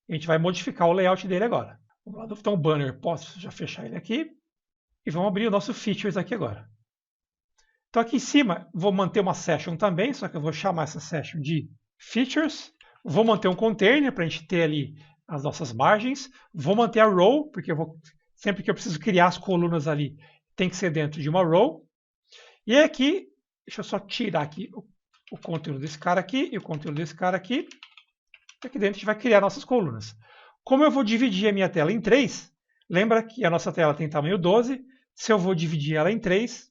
A gente vai modificar o layout dele agora. Vamos lá, então o banner, posso já fechar ele aqui. E vamos abrir o nosso features aqui agora. Então aqui em cima vou manter uma session também, só que eu vou chamar essa session de features. Vou manter um container para a gente ter ali as nossas margens. Vou manter a row, porque sempre que eu preciso criar as colunas ali, tem que ser dentro de uma row. E aqui, deixa eu só tirar aqui o conteúdo desse cara aqui e o conteúdo desse cara aqui. Aqui dentro a gente vai criar nossas colunas. Como eu vou dividir a minha tela em 3, lembra que a nossa tela tem tamanho 12. Se eu vou dividir ela em 3,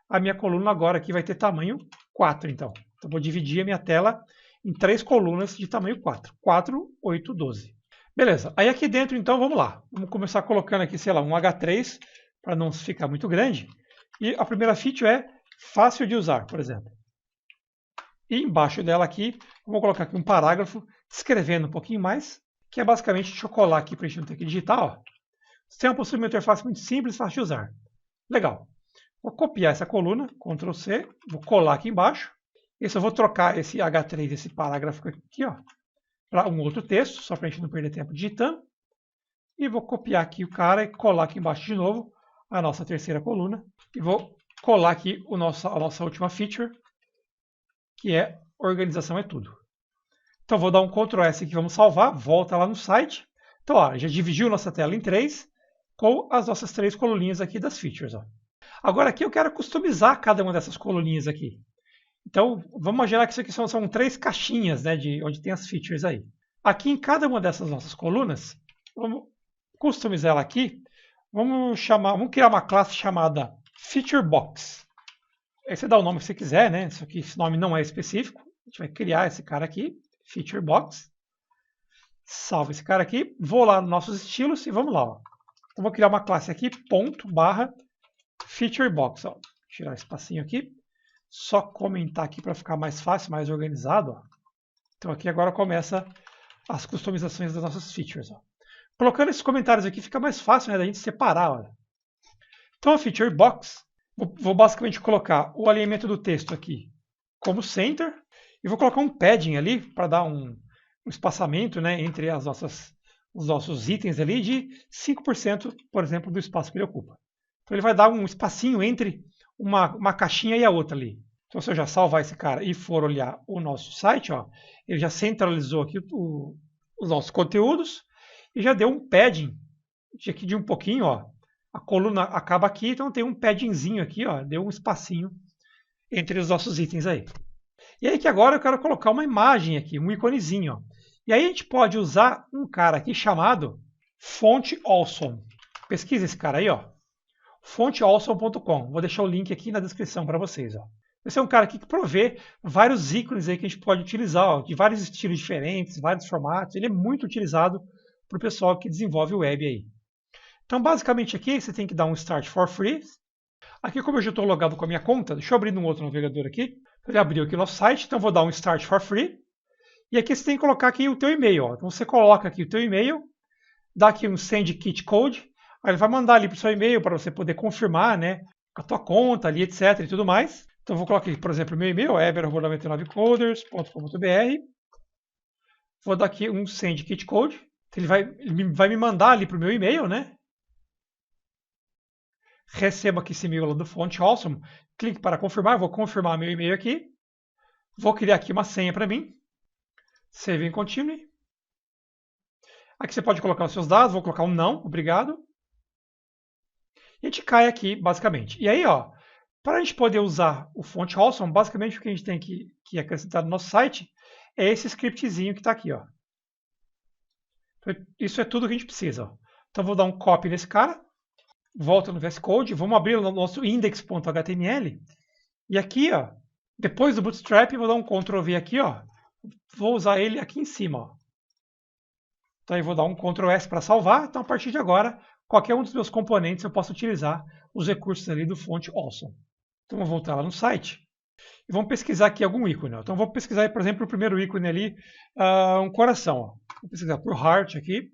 a minha coluna agora aqui vai ter tamanho 4, então. Então, vou dividir a minha tela em 3 colunas de tamanho 4. 4, 8, 12. Beleza. Aí aqui dentro, então, vamos lá. Vamos começar colocando aqui, sei lá, um H3, para não ficar muito grande. E a primeira feature é fácil de usar, por exemplo. E embaixo dela aqui, vou colocar aqui um parágrafo descrevendo um pouquinho mais, que é basicamente, deixa eu colar aqui para a gente não ter que digitar, ó. Você possui uma interface muito simples, fácil de usar. Legal. Vou copiar essa coluna, Ctrl C, vou colar aqui embaixo. E eu vou trocar esse H3, esse parágrafo aqui, ó, para um outro texto, só para a gente não perder tempo digitando. E vou copiar aqui o cara e colar aqui embaixo de novo a nossa terceira coluna. E vou colar aqui a nossa última feature, que é organização é tudo. Então vou dar um Ctrl S aqui, vamos salvar, volta lá no site. Então ó, já dividiu nossa tela em 3 com as nossas 3 coluninhas aqui das features. Ó. Agora aqui eu quero customizar cada uma dessas coluninhas aqui. Então vamos imaginar que isso aqui são 3 caixinhas, né, de onde tem as features aí. Aqui em cada uma dessas nossas colunas, vamos customizar ela aqui. Vamos criar uma classe chamada FeatureBox. Aí você dá o nome que você quiser, né? Só que esse nome não é específico. A gente vai criar esse cara aqui, Feature Box. Salvo esse cara aqui. Vou lá nos nossos estilos e vamos lá. Ó. Então vou criar uma classe aqui, ponto, barra, Feature Box. Ó. Tirar esse espacinho aqui. Só comentar aqui para ficar mais fácil, mais organizado. Ó. Então aqui agora começa as customizações das nossas features. Ó. Colocando esses comentários aqui fica mais fácil, né, da gente separar. Olha. Então a Feature Box, vou basicamente colocar o alinhamento do texto aqui como center e vou colocar um padding ali para dar um espaçamento, né, entre os nossos itens ali de 5%, por exemplo, do espaço que ele ocupa. Então ele vai dar um espacinho entre uma caixinha e a outra ali. Então se eu já salvar esse cara e for olhar o nosso site, ó, ele já centralizou aqui os nossos conteúdos e já deu um padding aqui de um pouquinho, ó. A coluna acaba aqui, então tem um paddingzinho aqui, ó, deu um espacinho entre os nossos itens aí. E aí que agora eu quero colocar uma imagem aqui, um iconezinho, ó. E aí a gente pode usar um cara aqui chamado Font Awesome. Pesquisa esse cara aí, ó. fontawesome.com. Vou deixar o link aqui na descrição para vocês, ó. Esse é um cara aqui que provê vários ícones aí que a gente pode utilizar, ó, de vários estilos diferentes, vários formatos. Ele é muito utilizado para o pessoal que desenvolve web aí. Então, basicamente aqui, você tem que dar um Start for Free. Aqui, como eu já estou logado com a minha conta, deixa eu abrir num outro navegador aqui. Ele abriu aqui o nosso site, então vou dar um Start for Free. E aqui você tem que colocar aqui o teu e-mail. Ó. Então, você coloca aqui o teu e-mail, dá aqui um Send Kit Code, aí ele vai mandar ali para o seu e-mail para você poder confirmar, né, a tua conta ali, etc. e tudo mais. Então, vou colocar aqui, por exemplo, o meu e-mail, eber99coders.com.br. Vou dar aqui um Send Kit Code. Ele vai me mandar ali para o meu e-mail, né? Recebo aqui esse e-mail lá do Font Awesome, clique para confirmar, vou confirmar meu e-mail aqui, vou criar aqui uma senha para mim, Save and Continue. Aqui você pode colocar os seus dados, vou colocar um não, obrigado. E a gente cai aqui, basicamente. E aí, ó, para a gente poder usar o Font Awesome, basicamente o que a gente tem que acrescentar no nosso site é esse scriptzinho que está aqui, ó. Então, isso é tudo que a gente precisa. Ó. Então, vou dar um copy nesse cara. Volta no VS Code, vamos abrir o nosso index.html e aqui, ó, depois do Bootstrap, vou dar um Ctrl V aqui, ó, vou usar ele aqui em cima. Ó. Então, eu vou dar um Ctrl S para salvar. Então, a partir de agora, qualquer um dos meus componentes eu posso utilizar os recursos ali do Font Awesome. Então, vou voltar lá no site e vamos pesquisar aqui algum ícone. Ó. Então, vou pesquisar, por exemplo, o primeiro ícone ali, um coração. Ó. Vou pesquisar por Heart aqui.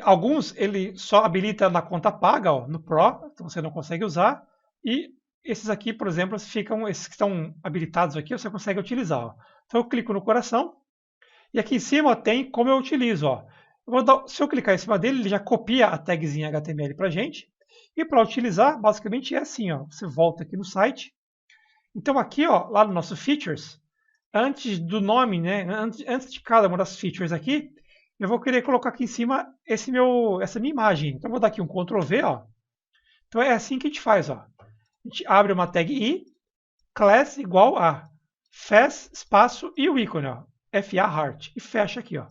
Alguns ele só habilita na conta paga, ó, no Pro, então você não consegue usar. E esses aqui, por exemplo, esses que estão habilitados aqui, você consegue utilizar. Ó. Então eu clico no coração e aqui em cima ó, tem como eu utilizo. Ó. Se eu clicar em cima dele, ele já copia a tagzinha HTML para a gente. E para utilizar, basicamente é assim. Ó. Você volta aqui no site. Então aqui, ó, lá no nosso Features, antes do nome, né, antes de cada uma das features aqui, eu vou querer colocar aqui em cima essa minha imagem. Então, eu vou dar aqui um Ctrl V. Ó. Então, é assim que a gente faz. Ó. A gente abre uma tag i, class igual a faz, espaço e o ícone, ó, FA Heart, e fecha aqui. Ó.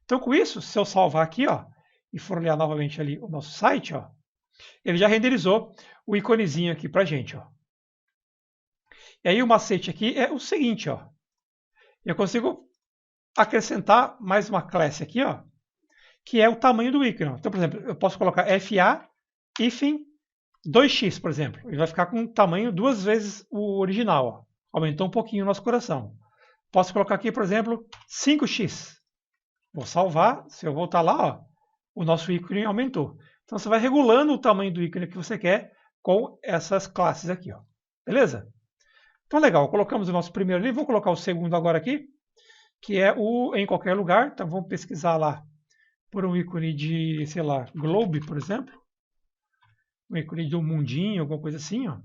Então, com isso, se eu salvar aqui ó, e for olhar novamente ali o nosso site, ó, ele já renderizou o iconezinho aqui para a gente. Ó. E aí, o macete aqui é o seguinte. Ó, eu consigo acrescentar mais uma classe aqui, ó, que é o tamanho do ícone. Então, por exemplo, eu posso colocar FA hífen 2x, por exemplo. Ele vai ficar com um tamanho 2 vezes o original. Ó. Aumentou um pouquinho o nosso coração. Posso colocar aqui, por exemplo, 5x. Vou salvar. Se eu voltar lá, ó, o nosso ícone aumentou. Então, você vai regulando o tamanho do ícone que você quer com essas classes aqui. Ó. Beleza? Então, legal. Colocamos o nosso primeiro ali. Vou colocar o segundo agora aqui, que é o em qualquer lugar. Então, vamos pesquisar lá por um ícone de, sei lá, globe, por exemplo. Um ícone de um mundinho, alguma coisa assim. Ó.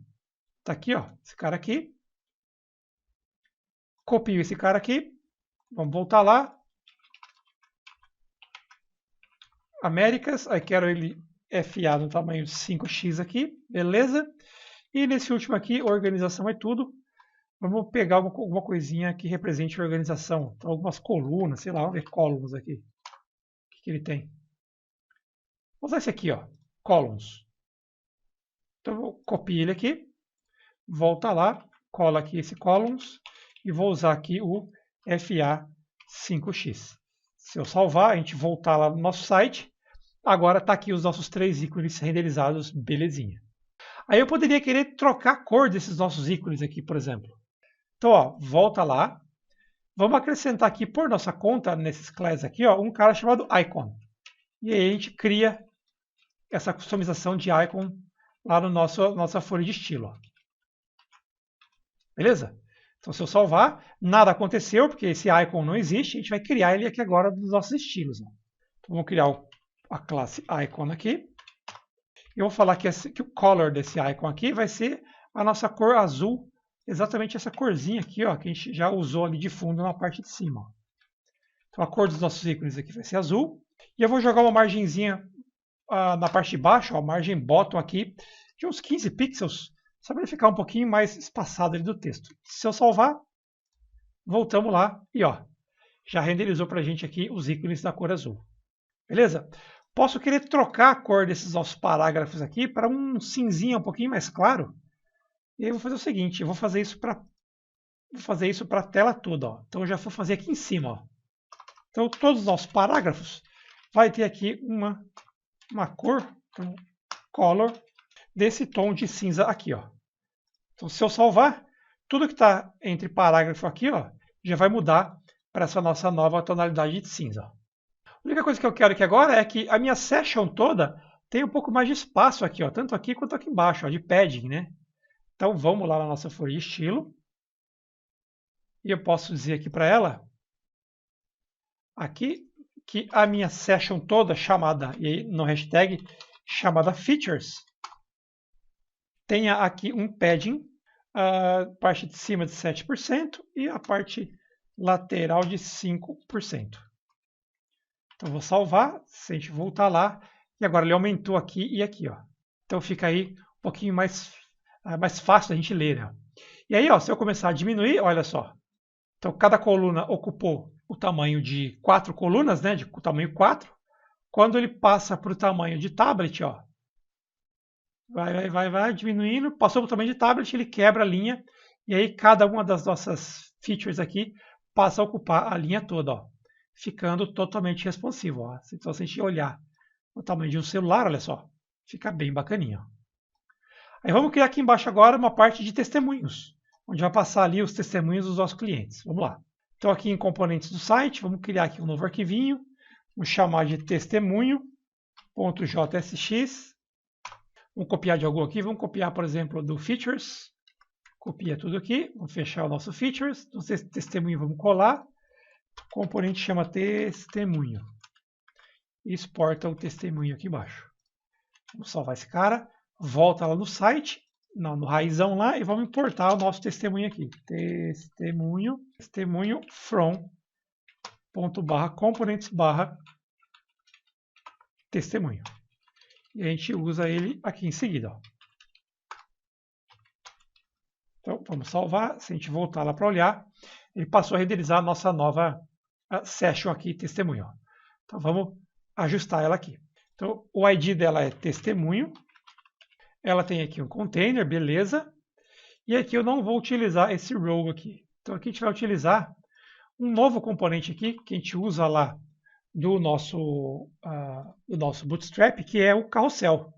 Tá aqui, ó, esse cara aqui. Copio esse cara aqui. Vamos voltar lá. Américas. Aí quero ele FA no tamanho 5x aqui. Beleza. E nesse último aqui, organização é tudo. Vamos pegar alguma coisinha que represente a organização. Então, algumas colunas, sei lá, vamos ver columns aqui. O que ele tem? Vou usar esse aqui, ó, columns. Então, eu vou copiar ele aqui, volta lá, colo aqui esse columns e vou usar aqui o FA5X. Se eu salvar, a gente voltar lá no nosso site, agora está aqui os nossos 3 ícones renderizados, belezinha. Aí eu poderia querer trocar a cor desses nossos ícones aqui, por exemplo. Então, ó, volta lá. Vamos acrescentar aqui por nossa conta, nesses class aqui, ó, um cara chamado icon. E aí a gente cria essa customização de icon lá no nossa folha de estilo. Ó. Beleza? Então, se eu salvar, nada aconteceu, porque esse icon não existe. A gente vai criar ele aqui agora dos nossos estilos. Ó. Então, vamos criar a classe icon aqui. Eu vou falar que o color desse icon aqui vai ser a nossa cor azul. Exatamente essa corzinha aqui, ó, que a gente já usou ali de fundo na parte de cima. Ó. Então, a cor dos nossos ícones aqui vai ser azul. E eu vou jogar uma margenzinha na parte de baixo, ó, margem bottom aqui, de uns 15 pixels, só para ele ficar um pouquinho mais espaçado ali do texto. Se eu salvar, voltamos lá e ó, já renderizou para a gente aqui os ícones da cor azul. Beleza? Posso querer trocar a cor desses nossos parágrafos aqui para um cinzinha um pouquinho mais claro. E aí eu vou fazer o seguinte, eu vou fazer isso para a tela toda. Ó. Então eu já vou fazer aqui em cima. Ó. Então todos os nossos parágrafos vai ter aqui uma cor, um color, desse tom de cinza aqui. Ó. Então se eu salvar, tudo que está entre parágrafo aqui ó, já vai mudar para essa nossa nova tonalidade de cinza. Ó. A única coisa que eu quero aqui agora é que a minha session toda tenha um pouco mais de espaço aqui, ó, tanto aqui quanto aqui embaixo, ó, de padding, né? Então vamos lá na nossa folha de estilo. E eu posso dizer aqui para ela, aqui, que a minha session toda chamada, e aí no hashtag, chamada features, tenha aqui um padding, a parte de cima de 7% e a parte lateral de 5%. Então vou salvar, se a gente voltar lá, e agora ele aumentou aqui e aqui. Ó. Então fica aí um pouquinho mais fácil da gente ler. Né? E aí, ó, se eu começar a diminuir, olha só. Então cada coluna ocupou o tamanho de 4 colunas, né, de tamanho 4. Quando ele passa para o tamanho de tablet, ó, vai diminuindo, passou para o tamanho de tablet, ele quebra a linha, e aí cada uma das nossas features aqui passa a ocupar a linha toda, ó, ficando totalmente responsivo. Ó. Então se a gente olhar o tamanho de um celular, olha só, fica bem bacaninha. Ó. Aí vamos criar aqui embaixo agora uma parte de testemunhos, onde vai passar ali os testemunhos dos nossos clientes. Vamos lá. Então aqui em componentes do site, vamos criar aqui um novo arquivinho, vamos chamar de testemunho.jsx. Vamos copiar de algum aqui, vamos copiar, por exemplo, do features. Copia tudo aqui, vamos fechar o nosso features. Então, testemunho, vamos colar. O componente chama testemunho. E exporta o testemunho aqui embaixo. Vamos salvar esse cara. Volta lá no site, no raizão lá, e vamos importar o nosso testemunho aqui. Testemunho from.components/testemunho. E a gente usa ele aqui em seguida. Ó. Então, vamos salvar. Se a gente voltar lá para olhar, ele passou a renderizar a nossa nova session aqui, testemunho. Ó. Então, vamos ajustar ela aqui. Então, o ID dela é testemunho. Ela tem aqui um container, beleza. E aqui eu não vou utilizar esse row aqui. Então, aqui a gente vai utilizar um novo componente aqui, que a gente usa lá do nosso Bootstrap, que é o carrossel.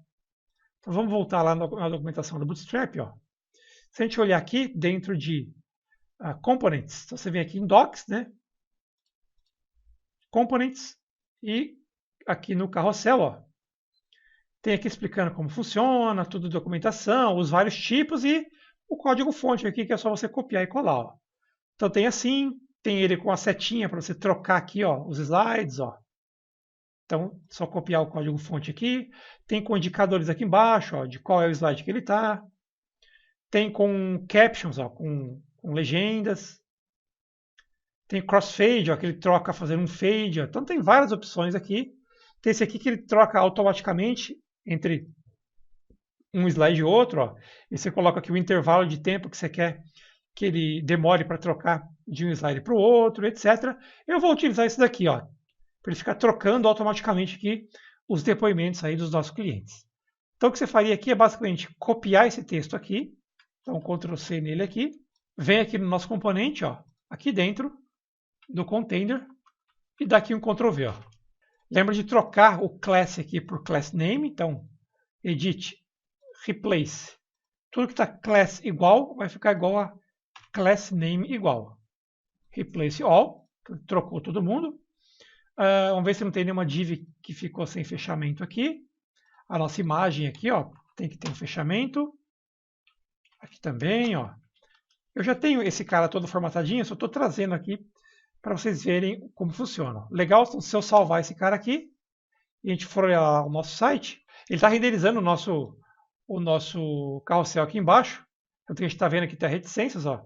Então vamos voltar lá na documentação do Bootstrap. Ó. Se a gente olhar aqui dentro de Components, então você vem aqui em Docs, né? Components, e aqui no carrossel, ó, tem aqui explicando como funciona, tudo documentação, os vários tipos e o código-fonte aqui, que é só você copiar e colar. Ó. Então tem assim, tem ele com a setinha para você trocar aqui ó, os slides. Ó. Então, só copiar o código-fonte aqui. Tem com indicadores aqui embaixo, ó, de qual é o slide que ele está. Tem com captions, ó, com legendas. Tem crossfade, ó, que ele troca fazendo um fade. Ó. Então, tem várias opções aqui. Tem esse aqui que ele troca automaticamente entre um slide e outro. Ó. E você coloca aqui o intervalo de tempo que você quer que ele demore para trocar de um slide para o outro, etc. Eu vou utilizar esse daqui, ó, para ele ficar trocando automaticamente aqui os depoimentos aí dos nossos clientes. Então o que você faria aqui é basicamente copiar esse texto aqui, então Ctrl+C nele aqui, vem aqui no nosso componente, ó, aqui dentro do container, e dá aqui um Ctrl V. Ó. Lembra de trocar o class aqui por class name, então edit, replace. Tudo que está class igual vai ficar igual a class name igual. Replace all, trocou todo mundo. Vamos ver se não tem nenhuma div que ficou sem fechamento aqui. A nossa imagem aqui, ó, tem que ter um fechamento. Aqui também, ó. Eu já tenho esse cara todo formatadinho, só estou trazendo aqui para vocês verem como funciona. Legal, se eu salvar esse cara aqui e a gente for olhar o nosso site, ele está renderizando o nosso carrossel aqui embaixo. Tanto que a gente está vendo aqui tem reticências, ó.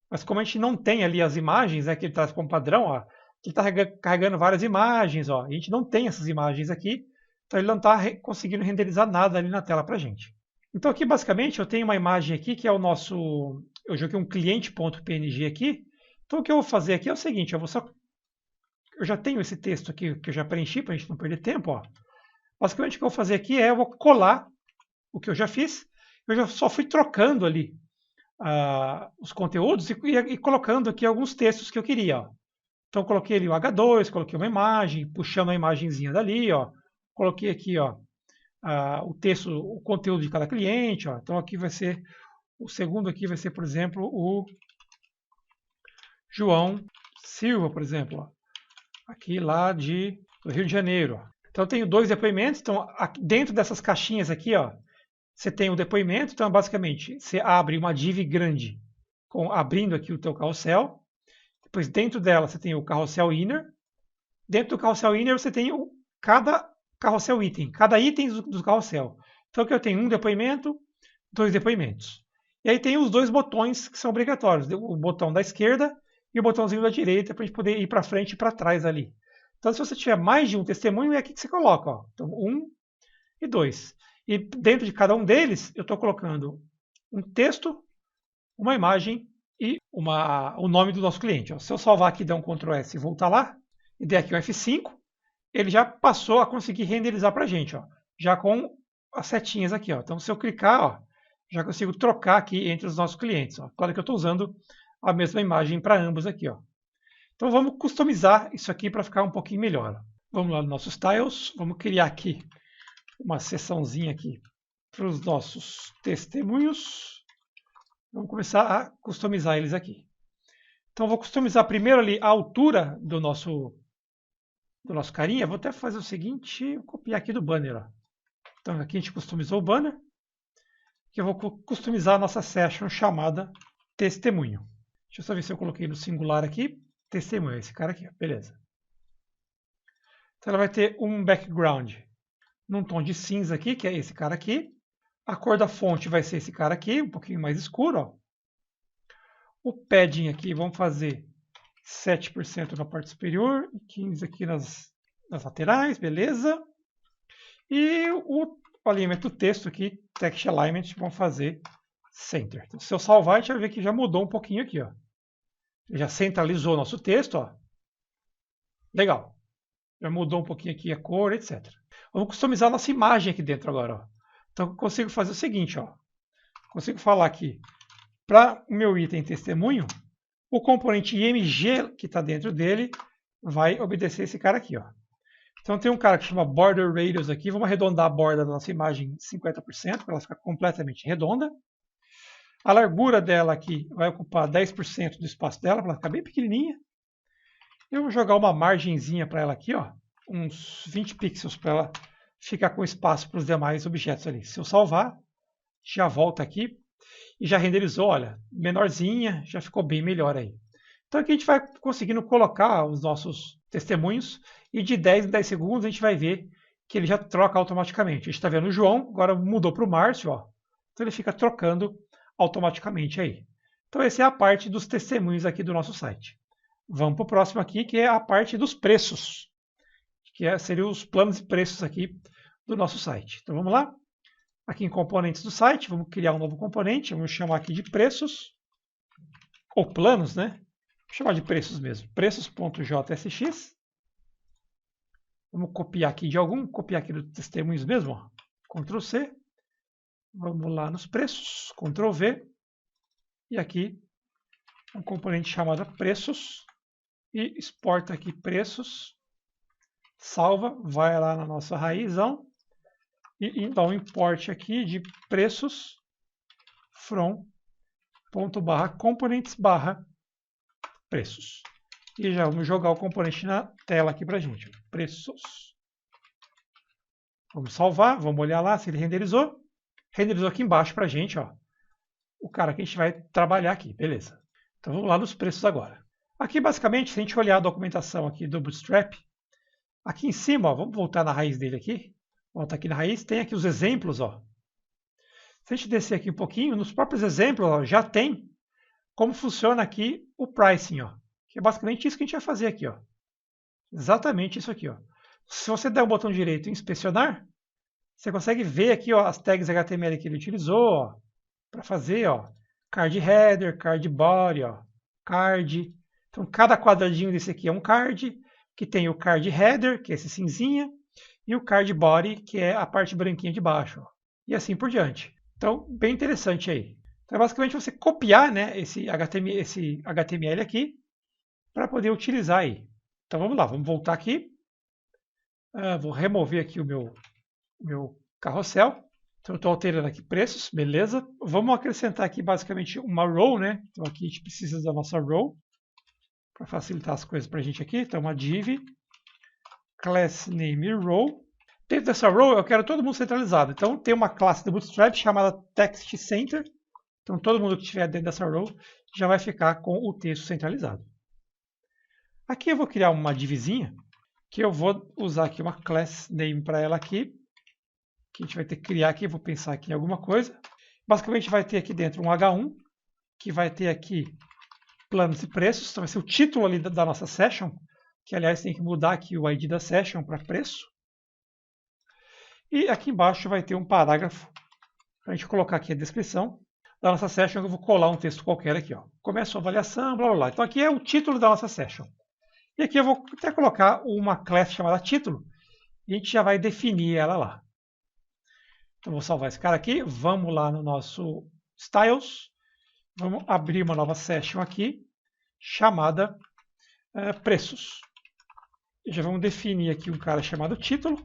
Mas como a gente não tem ali as imagens, né, que ele traz como padrão, ó, ele está carregando várias imagens, ó. A gente não tem essas imagens aqui, então ele não está conseguindo renderizar nada ali na tela para a gente. Então aqui basicamente eu tenho uma imagem aqui que é o nosso, eu joguei um cliente.png aqui. Então o que eu vou fazer aqui é o seguinte, eu já tenho esse texto aqui que eu já preenchi para a gente não perder tempo, ó. Basicamente o que eu vou fazer aqui é eu vou colar o que eu já fiz. Eu já só fui trocando ali os conteúdos e colocando aqui alguns textos que eu queria. Ó. Então coloquei ali o H2, coloquei uma imagem, puxando a imagenzinha dali, ó. Coloquei aqui, ó, o texto, o conteúdo de cada cliente, ó. Então aqui vai ser, o segundo aqui vai ser, por exemplo, o João Silva, por exemplo, ó. Aqui lá do Rio de Janeiro. Ó. Então eu tenho 2 depoimentos, então dentro dessas caixinhas aqui, ó, você tem o depoimento, então basicamente você abre uma div grande, abrindo aqui o teu carrossel. Depois dentro dela você tem o carrossel inner. Dentro do carrossel inner você tem cada carrossel item, cada item do carrossel. Então aqui eu tenho um depoimento, 2 depoimentos. E aí tem os 2 botões que são obrigatórios, o botão da esquerda e o botãozinho da direita para a gente poder ir para frente e para trás ali. Então se você tiver mais de um testemunho, é aqui que você coloca. Ó. Então 1 e 2. E dentro de cada um deles, eu estou colocando um texto, uma imagem e o nome do nosso cliente. Ó. Se eu salvar aqui, der um Ctrl S e voltar lá, e der aqui um F5, ele já passou a conseguir renderizar para a gente, ó, já com as setinhas aqui. Ó. Então, se eu clicar, ó, já consigo trocar aqui entre os nossos clientes. Ó. Claro que eu estou usando a mesma imagem para ambos aqui. Ó. Então, vamos customizar isso aqui para ficar um pouquinho melhor. Ó. Vamos lá no nosso Styles, vamos criar aqui uma seçãozinha aqui para os nossos testemunhos. Vamos começar a customizar eles aqui. Então, vou customizar primeiro ali a altura do nosso carinha. Vou até fazer o seguinte, vou copiar aqui do banner. Ó. Então, aqui a gente customizou o banner. Aqui eu vou customizar a nossa session chamada testemunho. Deixa eu só ver se eu coloquei no singular aqui. Testemunho, esse cara aqui. Ó. Beleza. Então, ela vai ter um background num tom de cinza aqui, que é esse cara aqui. A cor da fonte vai ser esse cara aqui, um pouquinho mais escuro. Ó. O padding aqui, vamos fazer 7% na parte superior e 15% aqui nas laterais, beleza. E o alinhamento do texto aqui, text alignment, vamos fazer center. Então, se eu salvar, a gente vai ver que já mudou um pouquinho aqui. Ó. Já centralizou o nosso texto. Ó. Legal. Já mudou um pouquinho aqui a cor, etc. Vamos customizar a nossa imagem aqui dentro agora. Ó. Então, eu consigo fazer o seguinte. Ó. Consigo falar aqui, para o meu item testemunho, o componente img que está dentro dele vai obedecer esse cara aqui. Ó. Então, tem um cara que chama Border Radius aqui. Vamos arredondar a borda da nossa imagem 50% para ela ficar completamente redonda. A largura dela aqui vai ocupar 10% do espaço dela, para ela ficar bem pequenininha. Eu vou jogar uma margenzinha para ela aqui, ó, uns 20 pixels para ela ficar com espaço para os demais objetos ali. Se eu salvar, já volta aqui e já renderizou, olha, menorzinha, já ficou bem melhor aí. Então aqui a gente vai conseguindo colocar os nossos testemunhos e de 10 em 10 segundos a gente vai ver que ele já troca automaticamente. A gente está vendo o João, agora mudou para o Márcio, ó. Então ele fica trocando automaticamente aí. Então essa é a parte dos testemunhos aqui do nosso site. Vamos para o próximo aqui, que é a parte dos preços, que seriam os planos e preços aqui do nosso site. Então vamos lá. Aqui em componentes do site, vamos criar um novo componente, vamos chamar aqui de preços, ou planos, né? Vou chamar de preços mesmo, preços.jsx. Vamos copiar aqui copiar aqui do testemunhos mesmo, ó. Ctrl C. Vamos lá nos preços, Ctrl V. E aqui um componente chamado preços e exporta aqui preços, salva, vai lá na nossa raizão e dá um import aqui de preços from.components/preços. E já vamos jogar o componente na tela aqui para a gente. Preços. Vamos salvar, vamos olhar lá se ele renderizou. Renderizou aqui embaixo para a gente, ó, o cara que a gente vai trabalhar aqui, beleza. Então vamos lá nos preços agora. Aqui basicamente, se a gente olhar a documentação aqui do Bootstrap, aqui em cima, ó, vamos voltar na raiz dele aqui. Volta aqui na raiz, tem aqui os exemplos, ó. Se a gente descer aqui um pouquinho, nos próprios exemplos, ó, já tem como funciona aqui o pricing, ó. Que é basicamente isso que a gente vai fazer aqui, ó. Exatamente isso aqui, ó. Se você der o botão direito em inspecionar, você consegue ver aqui, ó, as tags HTML que ele utilizou, para fazer, ó, card header, card body, ó, card. Então cada quadradinho desse aqui é um card, que tem o card header, que é esse cinzinha, e o card body, que é a parte branquinha de baixo, ó. E assim por diante. Então, bem interessante aí. Então, é basicamente você copiar, né, esse HTML aqui para poder utilizar aí. Então, vamos lá, vamos voltar aqui. Vou remover aqui o meu carrossel. Então, eu estou alterando aqui preços, beleza. Vamos acrescentar aqui basicamente uma row, né? Então, aqui a gente precisa da nossa row para facilitar as coisas para a gente aqui. Então, uma div class name row. Dentro dessa row eu quero todo mundo centralizado. Então tem uma classe do Bootstrap chamada text center. Então todo mundo que estiver dentro dessa row já vai ficar com o texto centralizado. Aqui eu vou criar uma divzinha que eu vou usar aqui uma class name para ela aqui. Que a gente vai ter que criar aqui, vou pensar aqui em alguma coisa. Basicamente vai ter aqui dentro um H1, que vai ter aqui planos e preços. Então vai ser o título ali da nossa session, que aliás tem que mudar aqui o ID da session para preço. E aqui embaixo vai ter um parágrafo para a gente colocar aqui a descrição da nossa session. Eu vou colar um texto qualquer aqui, ó. Começa a avaliação, blá blá blá. Então aqui é o título da nossa session. E aqui eu vou até colocar uma classe chamada título e a gente já vai definir ela lá. Então vou salvar esse cara aqui. Vamos lá no nosso styles. Vamos abrir uma nova session aqui chamada preços. E já vamos definir aqui um cara chamado título.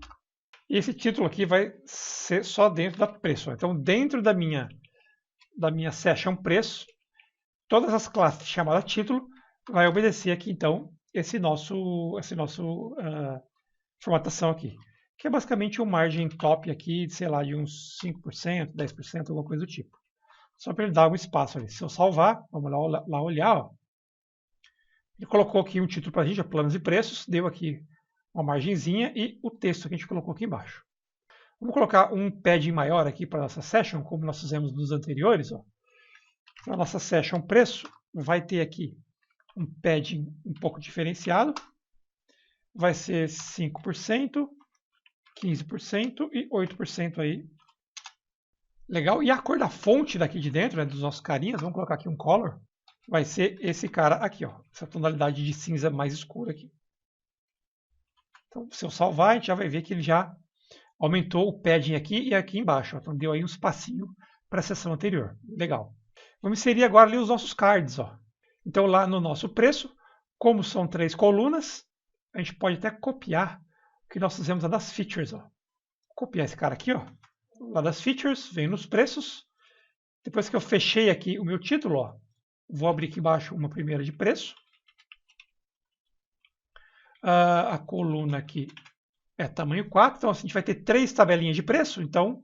E esse título aqui vai ser só dentro da preço. Então, dentro da minha session preço, todas as classes chamadas título vai obedecer aqui, então, esse nosso formatação aqui. Que é basicamente um margin top aqui, sei lá, de uns 5%, 10%, alguma coisa do tipo. Só para ele dar um espaço ali. Se eu salvar, vamos lá olhar, ó. Ele colocou aqui um título para a gente, planos e preços, deu aqui uma margenzinha e o texto que a gente colocou aqui embaixo. Vamos colocar um padding maior aqui para a nossa session, como nós fizemos nos anteriores. Ó. Então, a nossa session preço vai ter aqui um padding um pouco diferenciado. Vai ser 5%, 15% e 8% aí. Legal. E a cor da fonte daqui de dentro, né, dos nossos carinhas, vamos colocar aqui um color, vai ser esse cara aqui, ó, essa tonalidade de cinza mais escura aqui. Então, se eu salvar, a gente já vai ver que ele já aumentou o padding aqui e aqui embaixo. Ó. Então, deu aí um espacinho para a seção anterior. Legal. Vamos inserir agora ali os nossos cards. Ó. Então, lá no nosso preço, como são 3 colunas, a gente pode até copiar o que nós fizemos lá das features. Ó. Vou copiar esse cara aqui, ó. Lá das features, vem nos preços. Depois que eu fechei aqui o meu título, ó, vou abrir aqui embaixo uma primeira de preço. A coluna aqui é tamanho 4, então assim, a gente vai ter 3 tabelinhas de preço, então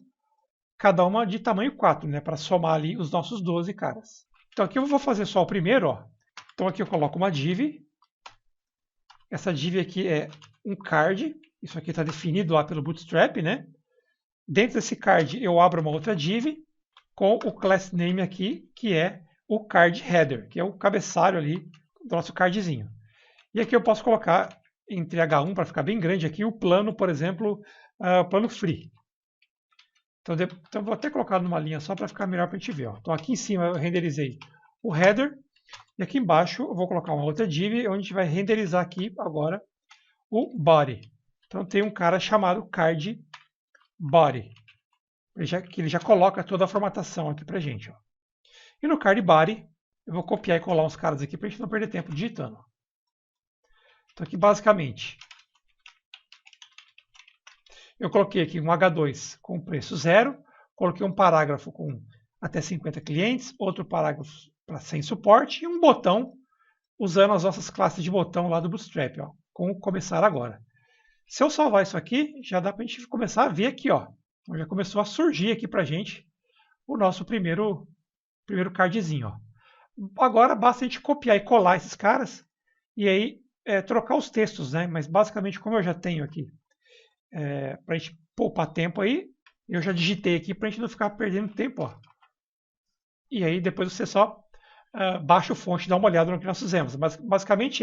cada uma de tamanho 4, né, para somar ali os nossos 12 caras. Então aqui eu vou fazer só o primeiro, ó. Então aqui eu coloco uma div. Essa div aqui é um card, isso aqui está definido lá pelo Bootstrap, né? Dentro desse card eu abro uma outra div com o class name aqui, que é o card header, que é o cabeçalho ali do nosso cardzinho. E aqui eu posso colocar entre H1 para ficar bem grande aqui o plano, por exemplo, plano free. Então vou até colocar numa linha só para ficar melhor para a gente ver. Ó. Então aqui em cima eu renderizei o header e aqui embaixo eu vou colocar uma outra div onde a gente vai renderizar aqui agora o body. Então tem um cara chamado card body, que ele já coloca toda a formatação aqui para a gente. Ó. E no card body Eu vou copiar e colar uns caras aqui para a gente não perder tempo digitando. Então aqui basicamente eu coloquei aqui um H2 com preço 0, coloquei um parágrafo com até 50 clientes, outro parágrafo para sem suporte e um botão usando as nossas classes de botão lá do Bootstrap, ó, com começar agora. Se eu salvar isso aqui, já dá para a gente começar a ver aqui, ó. Então já começou a surgir aqui para a gente o nosso primeiro cardzinho, ó. Agora basta a gente copiar e colar esses caras e aí trocar os textos, né? Mas basicamente como eu já tenho aqui, para a gente poupar tempo aí, eu já digitei aqui para a gente não ficar perdendo tempo, ó. E aí depois você só baixa o fonte e dá uma olhada no que nós fizemos. Mas basicamente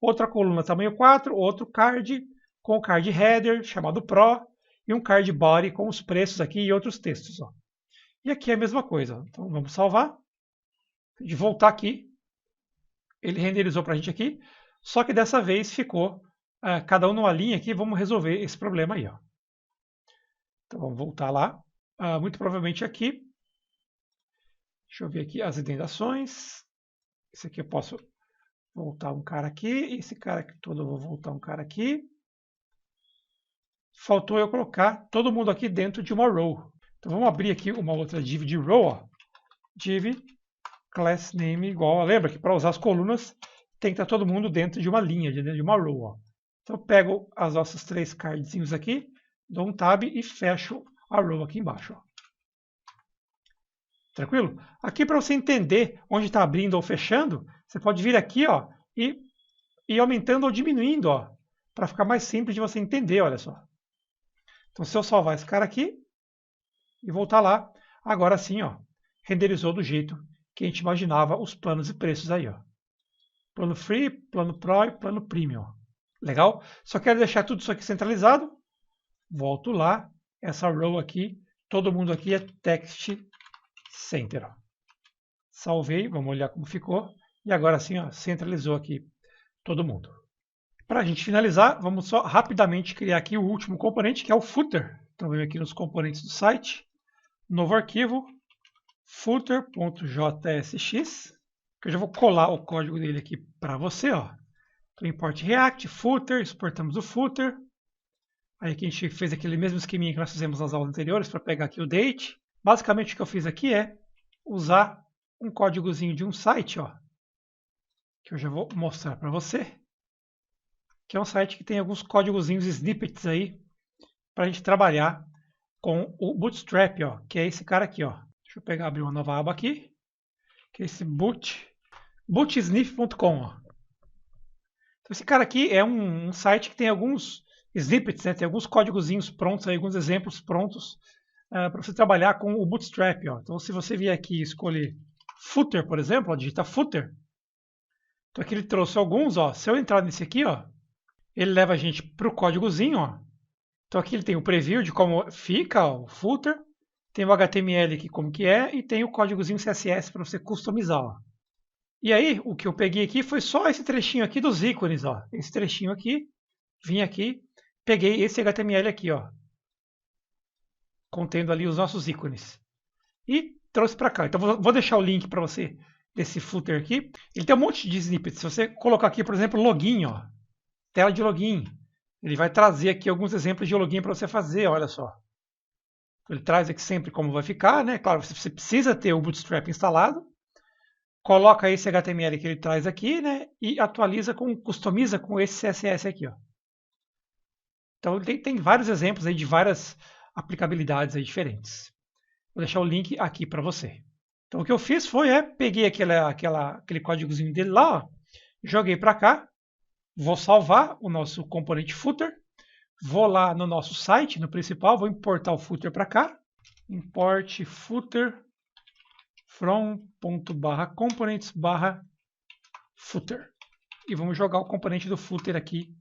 outra coluna tamanho 4, outro card com o card header chamado Pro e um card body com os preços aqui e outros textos, ó. E aqui é a mesma coisa. Então vamos salvar. De voltar aqui, ele renderizou para a gente aqui, só que dessa vez ficou cada um numa linha aqui. Vamos resolver esse problema aí, ó. Então vamos voltar lá, muito provavelmente aqui. Deixa eu ver aqui as indendações. Esse aqui eu posso voltar um cara aqui, esse cara aqui todo eu vou voltar um cara aqui. Faltou eu colocar todo mundo aqui dentro de uma row. Então vamos abrir aqui uma outra div de row, ó. Div class name igual, lembra que para usar as colunas tem que estar todo mundo dentro de uma linha, dentro de uma row, ó. Então eu pego as nossas 3 cardzinhos aqui, dou um tab e fecho a row aqui embaixo, ó. Tranquilo? Aqui para você entender onde está abrindo ou fechando, você pode vir aqui, ó, e ir aumentando ou diminuindo, ó, para ficar mais simples de você entender, olha só. Então se eu salvar esse cara aqui e voltar lá, agora sim, ó, renderizou do jeito que a gente imaginava os planos e preços aí, ó. Plano Free, Plano Pro e Plano Premium. Legal? Só quero deixar tudo isso aqui centralizado. Volto lá. Essa row aqui, todo mundo aqui é Text Center, ó. Salvei, vamos olhar como ficou. E agora sim, ó, centralizou aqui todo mundo. Para a gente finalizar, vamos só rapidamente criar aqui o último componente, que é o footer. Então, venho aqui nos componentes do site. Novo arquivo. Footer.jsx, que eu já vou colar o código dele aqui para você, ó. Então, import React, footer, exportamos o footer. Aí aqui a gente fez aquele mesmo esqueminha que nós fizemos nas aulas anteriores para pegar aqui o date. Basicamente o que eu fiz aqui é usar um códigozinho de um site, ó, que eu já vou mostrar para você, que é um site que tem alguns códigozinhos, snippets aí, para a gente trabalhar com o Bootstrap, ó, que é esse cara aqui, ó. Deixa eu abrir uma nova aba aqui, que é esse bootsniff.com. Então, esse cara aqui é um site que tem alguns snippets, né? Tem alguns códigozinhos prontos, aí, alguns exemplos prontos para você trabalhar com o Bootstrap. Ó. Então, se você vier aqui e escolher footer, por exemplo, ó, digita footer. Então, aqui ele trouxe alguns. Ó. Se eu entrar nesse aqui, ó, ele leva a gente para o códigozinho. Ó. Então, aqui ele tem o preview de como fica ó, o footer. Tem o HTML aqui como que é e tem o códigozinho CSS para você customizar. Ó. E aí, o que eu peguei aqui foi só esse trechinho aqui dos ícones. Ó. Esse trechinho aqui, vim aqui, peguei esse HTML aqui, ó, contendo ali os nossos ícones. E trouxe para cá. Então, vou deixar o link para você desse footer aqui. Ele tem um monte de snippets. Se você colocar aqui, por exemplo, login, ó, tela de login, ele vai trazer aqui alguns exemplos de login para você fazer, olha só. Ele traz aqui sempre como vai ficar, né? Claro, você precisa ter o Bootstrap instalado. Coloca esse HTML que ele traz aqui, né? E customiza com esse CSS aqui, ó. Então tem vários exemplos aí de várias aplicabilidades aí diferentes. Vou deixar o link aqui para você. Então o que eu fiz foi, peguei aquele códigozinho dele lá, ó, joguei para cá, vou salvar o nosso componente footer. Vou lá no nosso site, no principal, vou importar o footer para cá. Import footer from.components/footer. E vamos jogar o componente do footer aqui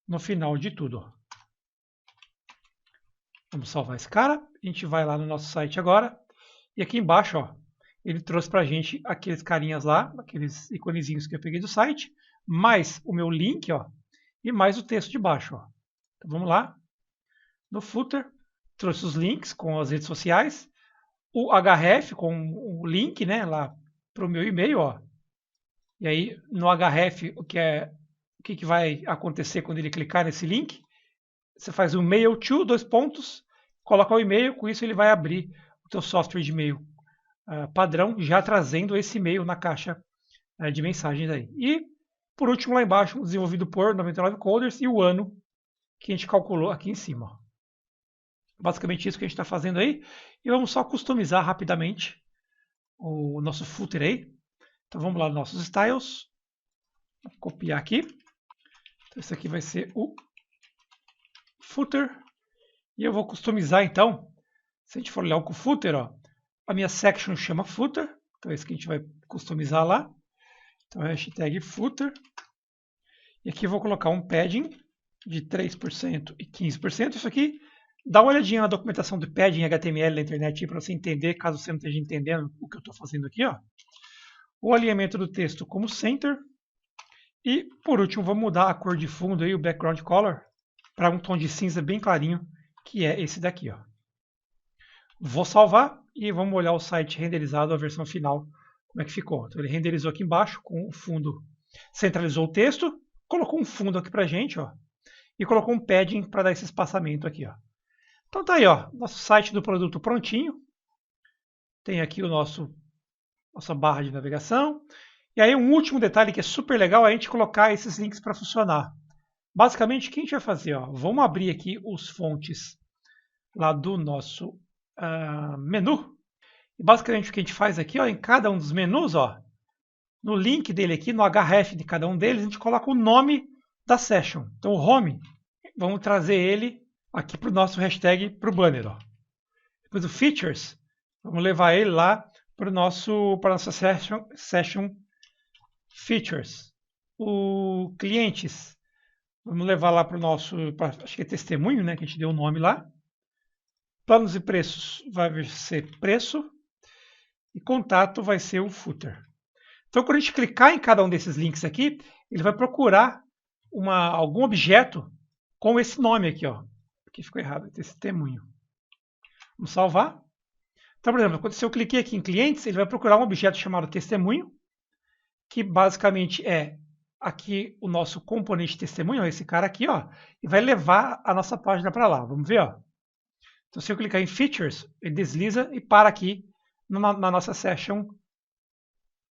no final de tudo. Ó. Vamos salvar esse cara. A gente vai lá no nosso site agora. E aqui embaixo, ó, ele trouxe para a gente aqueles carinhas lá, aqueles iconezinhos que eu peguei do site, mais o meu link, ó, e mais o texto de baixo. Ó. Então vamos lá, no footer, trouxe os links com as redes sociais, o href com o link, né, lá para o meu e-mail, ó, E aí no href, o que vai acontecer quando ele clicar nesse link? Você faz um mail to, coloca o e-mail, com isso ele vai abrir o teu software de e-mail padrão, já trazendo esse e-mail na caixa de mensagens aí. E, por último, lá embaixo, desenvolvido por 99 Coders e o ano que a gente calculou aqui em cima. Basicamente isso que a gente está fazendo aí. E vamos só customizar rapidamente o nosso footer aí. Então vamos lá nos nossos styles. Vou copiar aqui. Então, esse aqui vai ser o footer. E eu vou customizar então. Se a gente for olhar com o footer, ó, a minha section chama footer. Então é isso que a gente vai customizar lá. Então hashtag footer. E aqui eu vou colocar um padding de 3% e 15%. Isso aqui, dá uma olhadinha na documentação do padding HTML na internet para você entender, caso você não esteja entendendo o que eu estou fazendo aqui. Ó. O alinhamento do texto como center. E, por último, vou mudar a cor de fundo, aí, o background color, para um tom de cinza bem clarinho, que é esse daqui. Ó. Vou salvar e vamos olhar o site renderizado, a versão final, como é que ficou. Então, ele renderizou aqui embaixo com o fundo, centralizou o texto, colocou um fundo aqui para a gente, ó, e colocou um padding para dar esse espaçamento aqui. Ó. Então tá aí, ó, nosso site do produto prontinho. Tem aqui o nossa barra de navegação. E aí um último detalhe que é super legal é a gente colocar esses links para funcionar. Basicamente, o que a gente vai fazer? Ó, vamos abrir aqui os fontes lá do nosso menu. E basicamente o que a gente faz aqui, ó, em cada um dos menus, ó, no link dele aqui, no href de cada um deles, a gente coloca o nome da session. Então o home, vamos trazer ele aqui para o nosso hashtag, para o banner. Ó. Depois o features, vamos levar ele lá para a nossa session features. O clientes, vamos levar lá para o nosso, acho que é testemunho, né, que a gente deu o nome lá. Planos e preços vai ser preço. E contato vai ser o footer. Então, quando a gente clicar em cada um desses links aqui, ele vai procurar algum objeto com esse nome aqui. Ó. Aqui ficou errado, testemunho. Vamos salvar. Então, por exemplo, se eu cliquei aqui em clientes, ele vai procurar um objeto chamado testemunho, que basicamente é aqui o nosso componente testemunho, esse cara aqui, ó, e vai levar a nossa página para lá. Vamos ver, ó. Então, se eu clicar em Features, ele desliza e para aqui na nossa session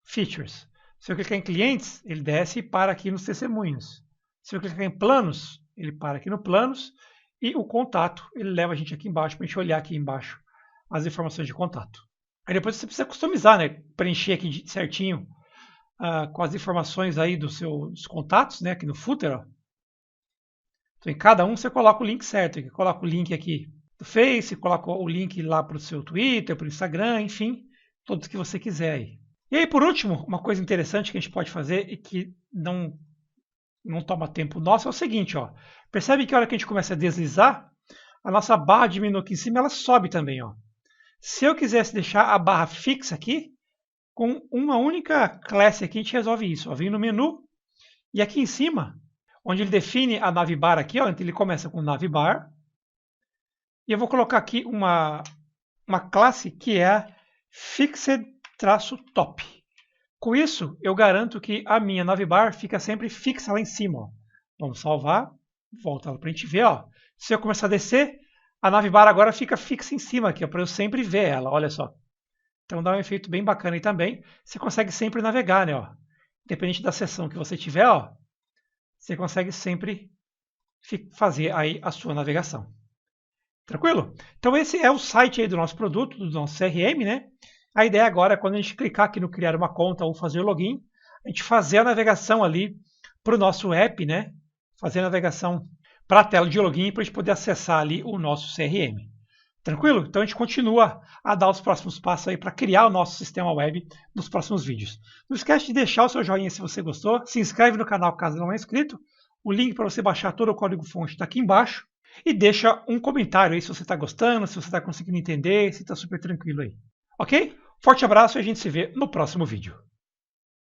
Features. Se eu clicar em Clientes, ele desce e para aqui nos testemunhos. Se eu clicar em Planos, ele para aqui no Planos. E o contato, ele leva a gente aqui embaixo, para a gente olhar aqui embaixo as informações de contato. Aí depois você precisa customizar, né? Preencher aqui certinho com as informações aí dos contatos, né? Aqui no footer, ó. Então, em cada um você coloca o link certo. Aqui. Coloca o link aqui do Face, coloca o link lá para o seu Twitter, para o Instagram, enfim, todos que você quiser aí. E aí, por último, uma coisa interessante que a gente pode fazer e que não toma tempo nosso é o seguinte, ó. Percebe que a hora que a gente começa a deslizar, a nossa barra de menu aqui em cima, ela sobe também, ó. Se eu quisesse deixar a barra fixa aqui, com uma única classe aqui, a gente resolve isso. Ó. Vem no menu e aqui em cima, onde ele define a navbar aqui, ó, ele começa com navbar. E eu vou colocar aqui uma classe que é fixed-top. Com isso, eu garanto que a minha navbar fica sempre fixa lá em cima. Ó. Vamos salvar, volta para a gente ver. Ó. Se eu começar a descer, a navbar agora fica fixa em cima aqui, para eu sempre ver ela. Olha só. Então dá um efeito bem bacana aí também. Você consegue sempre navegar, né? Ó. Independente da seção que você tiver, ó, você consegue sempre fazer aí a sua navegação. Tranquilo? Então esse é o site aí do nosso produto, do nosso CRM, né? A ideia agora é quando a gente clicar aqui no criar uma conta ou fazer o login, a gente fazer a navegação ali para o nosso app, né? Fazer a navegação para a tela de login para a gente poder acessar ali o nosso CRM. Tranquilo? Então a gente continua a dar os próximos passos aí para criar o nosso sistema web nos próximos vídeos. Não esquece de deixar o seu joinha se você gostou, se inscreve no canal caso não é inscrito, o link para você baixar todo o código-fonte está aqui embaixo e deixa um comentário aí se você está gostando, se você está conseguindo entender, se está super tranquilo aí. Ok? Forte abraço e a gente se vê no próximo vídeo.